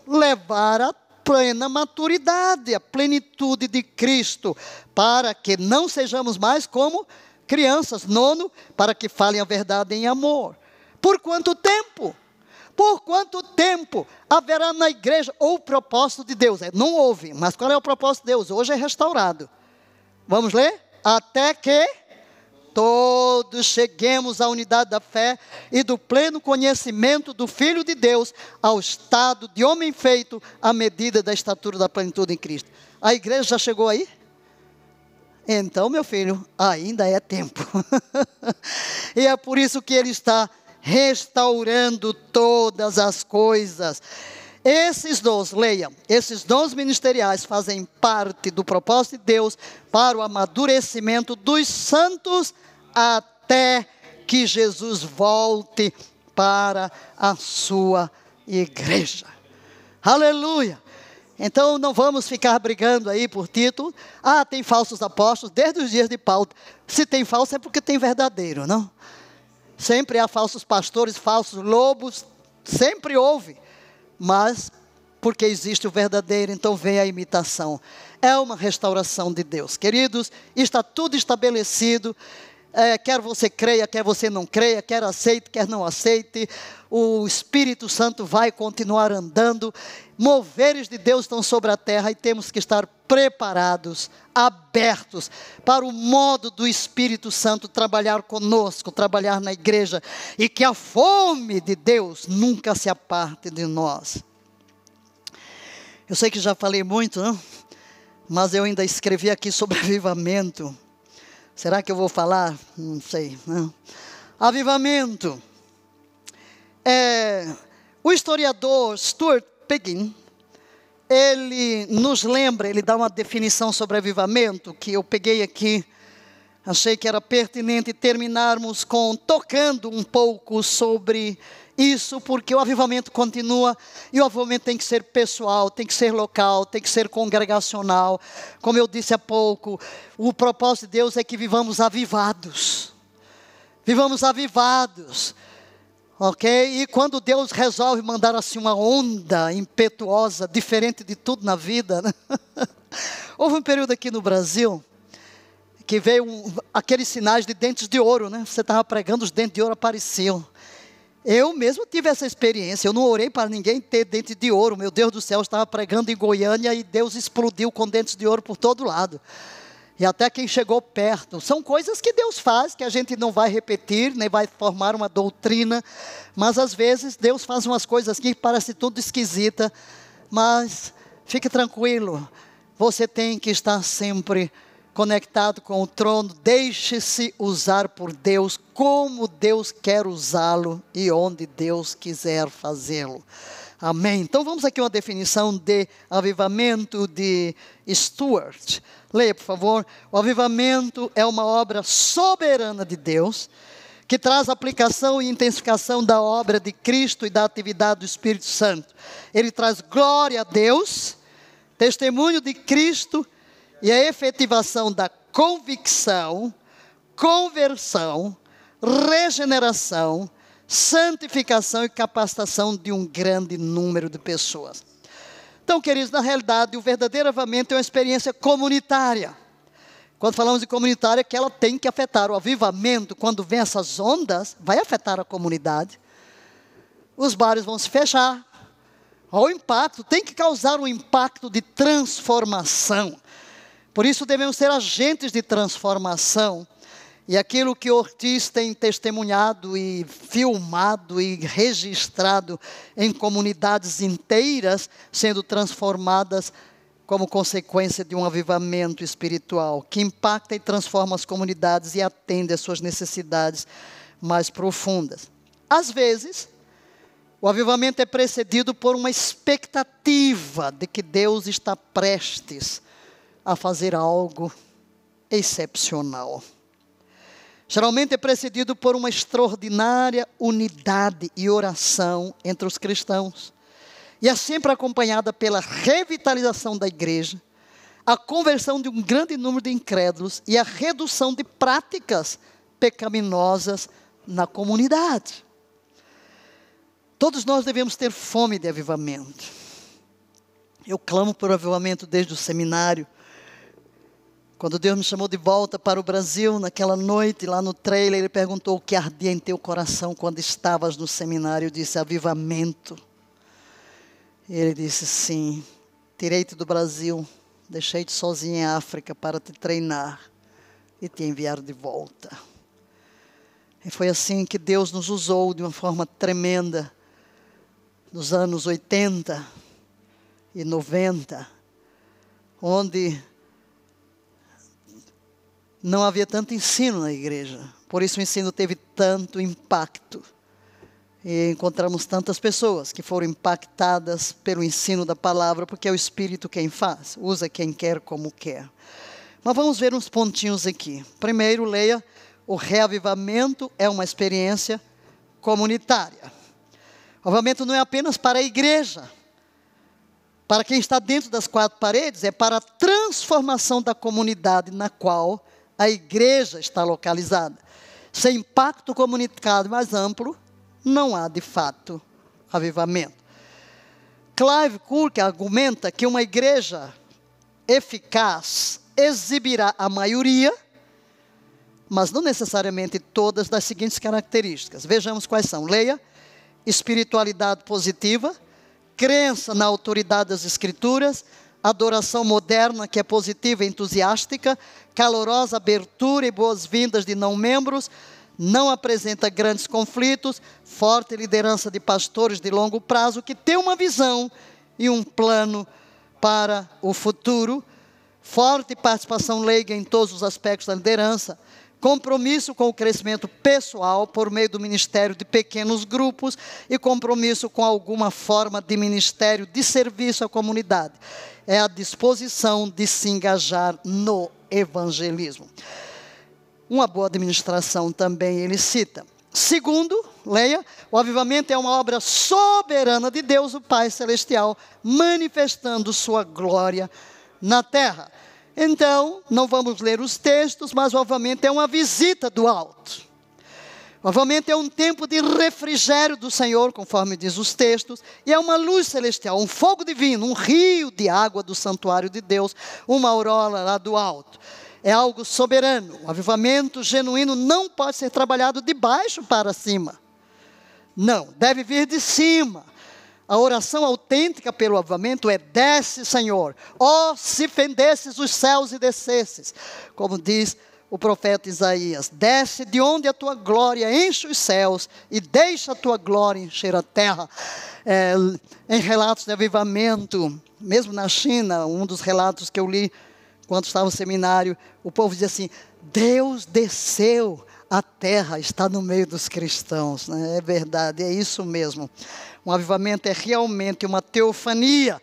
Levar a plena maturidade, a plenitude de Cristo, para que não sejamos mais como crianças. Nono, para que falem a verdade em amor. Por quanto tempo? Por quanto tempo haverá na igreja o propósito de Deus? Não houve, mas qual é o propósito de Deus? Hoje é restaurado. Vamos ler? Até que todos cheguemos à unidade da fé e do pleno conhecimento do Filho de Deus, ao estado de homem feito, à medida da estatura da plenitude em Cristo. A igreja já chegou aí? Então, meu filho, ainda é tempo. E é por isso que Ele está restaurando todas as coisas. Esses dons, leiam, esses dons ministeriais fazem parte do propósito de Deus para o amadurecimento dos santos até que Jesus volte para a sua igreja. Aleluia! Então não vamos ficar brigando aí por título. Ah, tem falsos apóstolos, desde os dias de Paulo. Se tem falso é porque tem verdadeiro, não? Sempre há falsos pastores, falsos lobos, sempre houve. Mas, porque existe o verdadeiro, então vem a imitação. É uma restauração de Deus. Queridos, está tudo estabelecido. Quer você creia, quer você não creia, quer aceite, quer não aceite. O Espírito Santo vai continuar andando. Moveres de Deus estão sobre a terra e temos que estar preparados, abertos para o modo do Espírito Santo trabalhar conosco, trabalhar na igreja, e que a fome de Deus nunca se aparte de nós. Eu sei que já falei muito, não? Mas eu ainda escrevi aqui sobre avivamento. Será que eu vou falar? Não sei, não. Avivamento. O historiador Stuart Peggin, ele nos lembra, ele dá uma definição sobre avivamento, que eu peguei aqui, achei que era pertinente terminarmos tocando um pouco sobre isso, porque o avivamento continua, e o avivamento tem que ser pessoal, tem que ser local, tem que ser congregacional. Como eu disse há pouco, o propósito de Deus é que vivamos avivados. Vivamos avivados. Ok? E quando Deus resolve mandar assim uma onda impetuosa, diferente de tudo na vida, né? Houve um período aqui no Brasil, que veio aqueles sinais de dentes de ouro, né? Você estava pregando, os dentes de ouro apareciam. Eu mesmo tive essa experiência, eu não orei para ninguém ter dente de ouro. Meu Deus do céu, eu estava pregando em Goiânia e Deus explodiu com dentes de ouro por todo lado. E até quem chegou perto. São coisas que Deus faz, que a gente não vai repetir, nem vai formar uma doutrina. Mas às vezes Deus faz umas coisas que parecem tudo esquisita. Mas fique tranquilo, você tem que estar sempre conectado com o trono. Deixe-se usar por Deus, como Deus quer usá-lo e onde Deus quiser fazê-lo. Amém. Então vamos aqui uma definição de avivamento de Stuart. Leia, por favor. O avivamento é uma obra soberana de Deus, que traz aplicação e intensificação da obra de Cristo e da atividade do Espírito Santo. Ele traz glória a Deus, testemunho de Cristo e a efetivação da convicção, conversão, regeneração, santificação e capacitação de um grande número de pessoas. Então, queridos, na realidade, o verdadeiro avivamento é uma experiência comunitária. Quando falamos de comunitária, que ela tem que afetar o avivamento. Quando vem essas ondas, vai afetar a comunidade. Os bares vão se fechar, O impacto tem que causar um impacto de transformação. Por isso devemos ser agentes de transformação. E aquilo que Ortiz tem testemunhado e filmado e registrado em comunidades inteiras sendo transformadas como consequência de um avivamento espiritual que impacta e transforma as comunidades e atende às suas necessidades mais profundas. Às vezes, o avivamento é precedido por uma expectativa de que Deus está prestes a fazer algo excepcional. Geralmente é precedido por uma extraordinária unidade e oração entre os cristãos. E é sempre acompanhada pela revitalização da igreja, a conversão de um grande número de incrédulos e a redução de práticas pecaminosas na comunidade. Todos nós devemos ter fome de avivamento. Eu clamo por avivamento desde o seminário. Quando Deus me chamou de volta para o Brasil, naquela noite, lá no trailer, Ele perguntou o que ardia em teu coração quando estavas no seminário. Eu disse, avivamento. E Ele disse, sim, tirei-te do Brasil, deixei-te sozinho em África para te treinar e te enviar de volta. E foi assim que Deus nos usou de uma forma tremenda, nos anos 80 e 90, onde não havia tanto ensino na igreja. Por isso o ensino teve tanto impacto. E encontramos tantas pessoas que foram impactadas pelo ensino da palavra, porque é o Espírito quem faz, usa quem quer como quer. Mas vamos ver uns pontinhos aqui. Primeiro, leia, o reavivamento é uma experiência comunitária. O avivamento não é apenas para a igreja, para quem está dentro das quatro paredes, é para a transformação da comunidade na qual a igreja está localizada. Sem impacto comunitário mais amplo, não há de fato avivamento. Clive Kirk argumenta que uma igreja eficaz exibirá a maioria, mas não necessariamente todas das seguintes características. Vejamos quais são. Leia, espiritualidade positiva, crença na autoridade das Escrituras, adoração moderna que é positiva e entusiástica, calorosa abertura e boas-vindas de não-membros, não apresenta grandes conflitos, forte liderança de pastores de longo prazo que tem uma visão e um plano para o futuro, forte participação leiga em todos os aspectos da liderança, compromisso com o crescimento pessoal por meio do ministério de pequenos grupos e compromisso com alguma forma de ministério de serviço à comunidade. É a disposição de se engajar no evangelismo. Uma boa administração também ele cita. Segundo, leia, o avivamento é uma obra soberana de Deus, o Pai Celestial, manifestando sua glória na terra. Então, não vamos ler os textos, mas o avivamento é uma visita do alto. O avivamento é um tempo de refrigério do Senhor, conforme diz os textos, e é uma luz celestial, um fogo divino, um rio de água do santuário de Deus, uma aurora lá do alto. É algo soberano. O avivamento genuíno não pode ser trabalhado de baixo para cima. Não, deve vir de cima. A oração autêntica pelo avivamento é: desce, Senhor, ó, se fendesses os céus e descesses, como diz o profeta Isaías, desce de onde a tua glória enche os céus e deixa a tua glória encher a terra. Em relatos de avivamento, mesmo na China, um dos relatos que eu li quando estava no seminário, o povo dizia assim: Deus desceu à terra, está no meio dos cristãos, né? É verdade, é isso mesmo. Um avivamento é realmente uma teofania,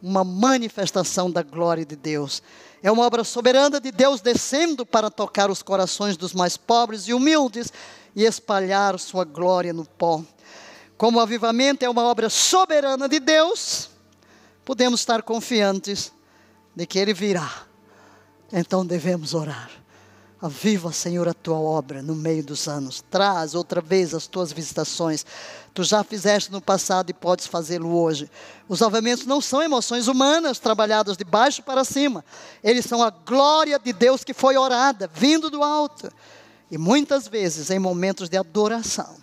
uma manifestação da glória de Deus. É uma obra soberana de Deus descendo para tocar os corações dos mais pobres e humildes e espalhar sua glória no pó. Como o avivamento é uma obra soberana de Deus, podemos estar confiantes de que Ele virá. Então devemos orar. Aviva, Senhor, a tua obra no meio dos anos. Traz outra vez as tuas visitações. Tu já fizeste no passado e podes fazê-lo hoje. Os avivamentos não são emoções humanas trabalhadas de baixo para cima. Eles são a glória de Deus que foi orada, vindo do alto. E muitas vezes em momentos de adoração.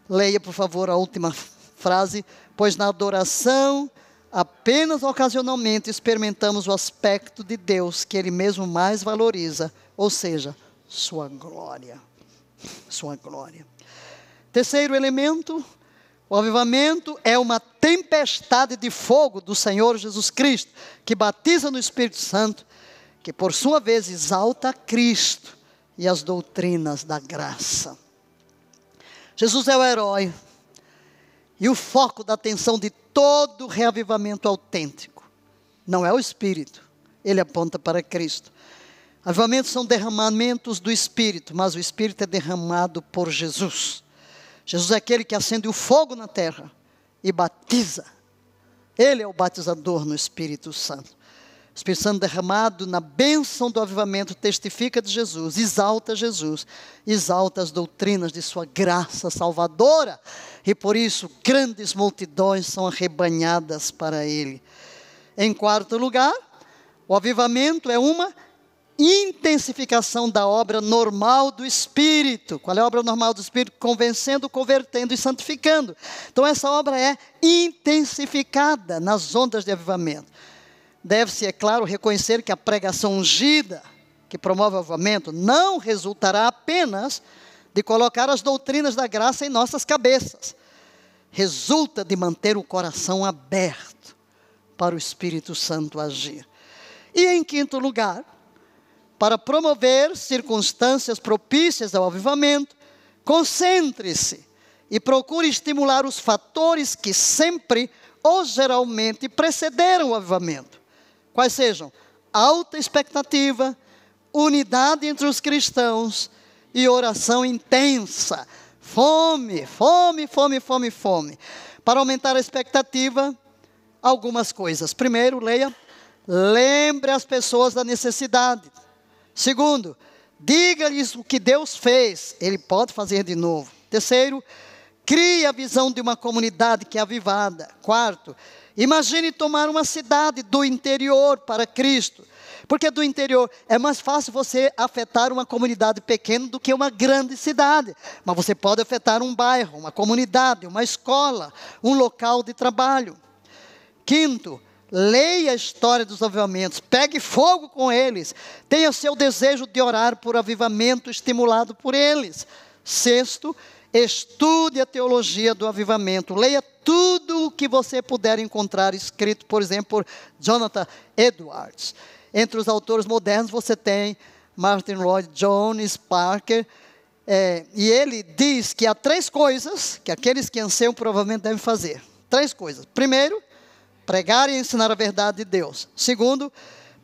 Leia, por favor, a última frase. pois na adoração, apenas ocasionalmente experimentamos o aspecto de Deus que Ele mesmo mais valoriza, ou seja, sua glória. Sua glória. Terceiro elemento, o avivamento é uma tempestade de fogo do Senhor Jesus Cristo, que batiza no Espírito Santo, que por sua vez exalta Cristo e as doutrinas da graça. Jesus é o herói e o foco da atenção de todo reavivamento autêntico. Não é o Espírito, ele aponta para Cristo. Avivamentos são derramamentos do Espírito, mas o Espírito é derramado por Jesus. Jesus é aquele que acende o fogo na terra e batiza. Ele é o batizador no Espírito Santo. O Espírito Santo derramado na bênção do avivamento testifica de Jesus, exalta as doutrinas de sua graça salvadora, e por isso grandes multidões são arrebanhadas para Ele. Em quarto lugar, o avivamento é uma intensificação da obra normal do Espírito. Qual é a obra normal do Espírito? Convencendo, convertendo e santificando. Então essa obra é intensificada nas ondas de avivamento. Deve-se, é claro, reconhecer que a pregação ungida, que promove o avivamento, não resultará apenas de colocar as doutrinas da graça em nossas cabeças. Resulta de manter o coração aberto para o Espírito Santo agir. E em quinto lugar, para promover circunstâncias propícias ao avivamento, concentre-se e procure estimular os fatores que sempre ou geralmente precederam o avivamento. Quais sejam? Alta expectativa, unidade entre os cristãos e oração intensa. Fome. Para aumentar a expectativa, algumas coisas. Primeiro, leia, lembre as pessoas da necessidade. Segundo, diga-lhes o que Deus fez, Ele pode fazer de novo. Terceiro, crie a visão de uma comunidade que é avivada. Quarto, imagine tomar uma cidade do interior para Cristo. Porque do interior é mais fácil você afetar uma comunidade pequena do que uma grande cidade. Mas você pode afetar um bairro, uma comunidade, uma escola, um local de trabalho. Quinto, leia a história dos avivamentos, pegue fogo com eles, tenha seu desejo de orar por avivamento estimulado por eles. Sexto, estude a teologia do avivamento, leia tudo o que você puder encontrar escrito, por exemplo, por Jonathan Edwards. Entre os autores modernos você tem Martin Lloyd Jones, Parker, e ele diz que há 3 coisas que aqueles que anseiam provavelmente devem fazer. 3 coisas. Primeiro, pregar e ensinar a verdade de Deus. Segundo,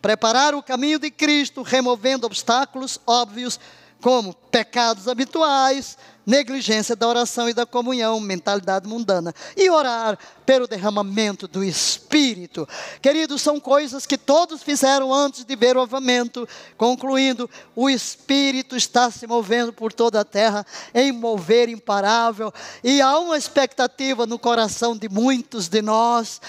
preparar o caminho de Cristo, removendo obstáculos óbvios, como pecados habituais, negligência da oração e da comunhão, mentalidade mundana. E orar pelo derramamento do Espírito. Queridos, são coisas que todos fizeram antes de ver o avivamento. Concluindo, o Espírito está se movendo por toda a terra, em mover imparável. E há uma expectativa no coração de muitos de nós,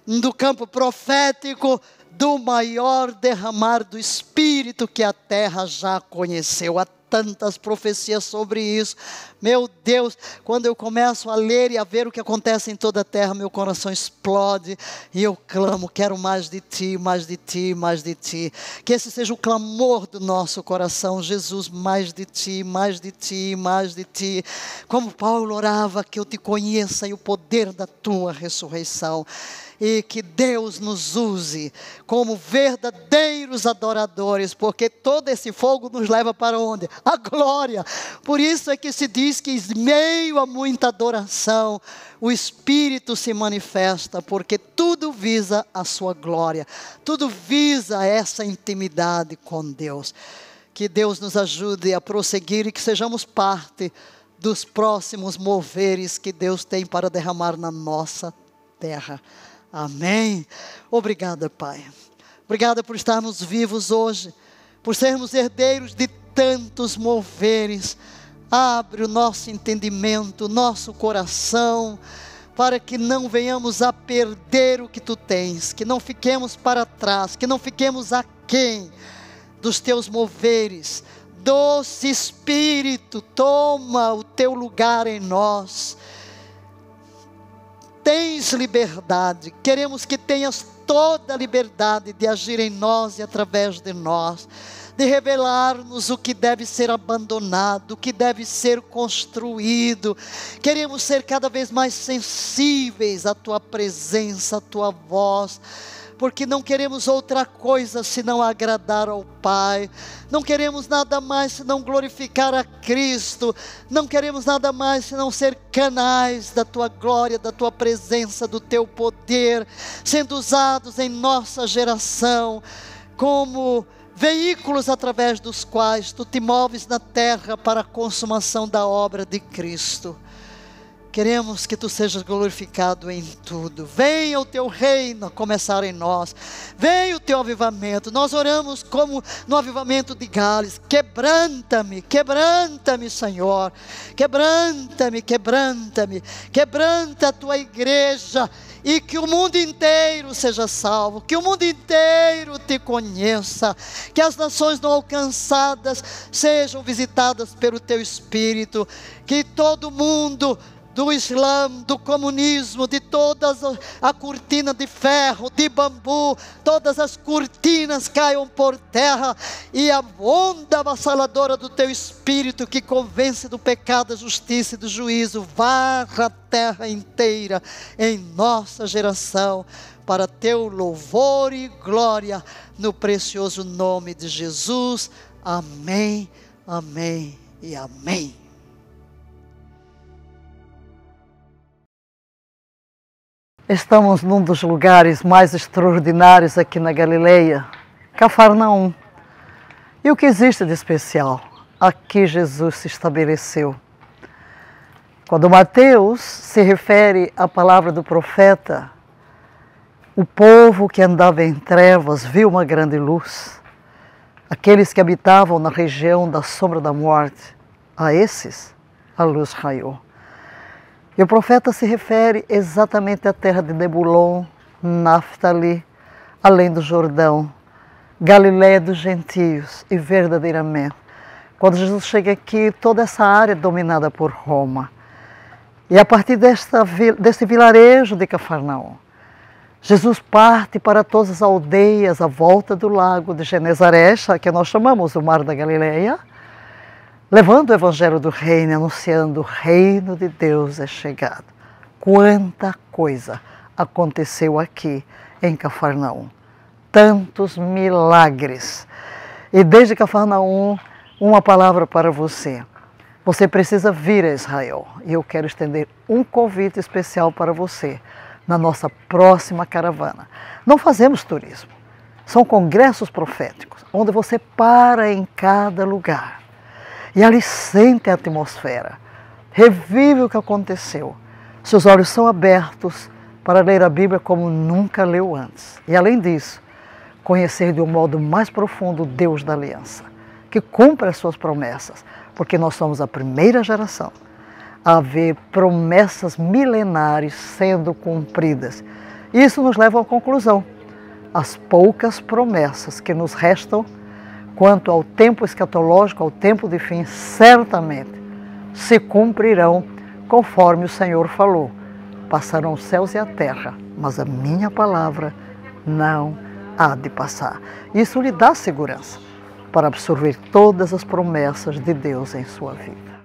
do campo profético, do maior derramar do Espírito que a terra já conheceu. Há tantas profecias sobre isso. Meu Deus, quando eu começo a ler e a ver o que acontece em toda a terra, meu coração explode e eu clamo, quero mais de Ti, mais de Ti, mais de Ti. Que esse seja o clamor do nosso coração, Jesus, mais de Ti, mais de Ti, mais de Ti. Como Paulo orava, que eu Te conheça e o poder da Tua ressurreição. E que Deus nos use como verdadeiros adoradores, porque todo esse fogo nos leva para onde? A glória. Por isso é que se diz que em meio a muita adoração, o Espírito se manifesta, porque tudo visa a sua glória, tudo visa essa intimidade com Deus. Que Deus nos ajude a prosseguir e que sejamos parte dos próximos moveres que Deus tem para derramar na nossa terra. Amém. Obrigada, Pai. Obrigada por estarmos vivos hoje, por sermos herdeiros de tantos moveres. Abre o nosso entendimento, o nosso coração, para que não venhamos a perder o que Tu tens, que não fiquemos para trás, que não fiquemos aquém dos Teus moveres. Doce Espírito, toma o Teu lugar em nós. tens liberdade. Queremos que tenhas toda a liberdade de agir em nós e através de nós, de revelar-nos o que deve ser abandonado, o que deve ser construído. Queremos ser cada vez mais sensíveis à Tua presença, à Tua voz, porque não queremos outra coisa senão agradar ao Pai. Não queremos nada mais senão glorificar a Cristo. Não queremos nada mais senão ser canais da Tua glória, da Tua presença, do Teu poder, sendo usados em nossa geração como veículos através dos quais Tu te moves na terra para a consumação da obra de Cristo. Queremos que Tu sejas glorificado em tudo. Venha o Teu reino a começar em nós. Venha o Teu avivamento. Nós oramos como no avivamento de Gales. Quebranta-me, quebranta-me, Senhor. Quebranta-me, quebranta-me. Quebranta a Tua igreja. E que o mundo inteiro seja salvo, que o mundo inteiro Te conheça, que as nações não alcançadas sejam visitadas pelo Teu Espírito, que todo mundo do Islã, do comunismo, de todas a cortina de ferro, de bambu, todas as cortinas caiam por terra e a onda avassaladora do Teu Espírito que convence do pecado, da justiça e do juízo, varra a terra inteira em nossa geração, para Teu louvor e glória, no precioso nome de Jesus. Amém, amém e amém. Estamos num dos lugares mais extraordinários aqui na Galileia, Cafarnaum. E o que existe de especial? Aqui Jesus se estabeleceu. Quando Mateus se refere à palavra do profeta, o povo que andava em trevas viu uma grande luz. Aqueles que habitavam na região da sombra da morte, a esses a luz raiou. E o profeta se refere exatamente à terra de Nebulon, Naftali, além do Jordão, Galileia dos gentios, e verdadeiramente, quando Jesus chega aqui, toda essa área é dominada por Roma. E a partir desse vilarejo de Cafarnaum, Jesus parte para todas as aldeias à volta do lago de Genezaré, que nós chamamos o Mar da Galileia, levando o evangelho do reino, anunciando o reino de Deus é chegado. Quanta coisa aconteceu aqui em Cafarnaum. Tantos milagres. E desde Cafarnaum, uma palavra para você. Você precisa vir a Israel. E eu quero estender um convite especial para você na nossa próxima caravana. Não fazemos turismo. São congressos proféticos, onde você para em cada lugar. E ali sente a atmosfera, revive o que aconteceu. Seus olhos são abertos para ler a Bíblia como nunca leu antes. E além disso, conhecer de um modo mais profundo o Deus da aliança, que cumpre as suas promessas, porque nós somos a primeira geração a ver promessas milenares sendo cumpridas. Isso nos leva à conclusão. As poucas promessas que nos restam quanto ao tempo escatológico, ao tempo de fim, certamente se cumprirão conforme o Senhor falou. Passarão os céus e a terra, mas a minha palavra não há de passar. Isso lhe dá segurança para absorver todas as promessas de Deus em sua vida.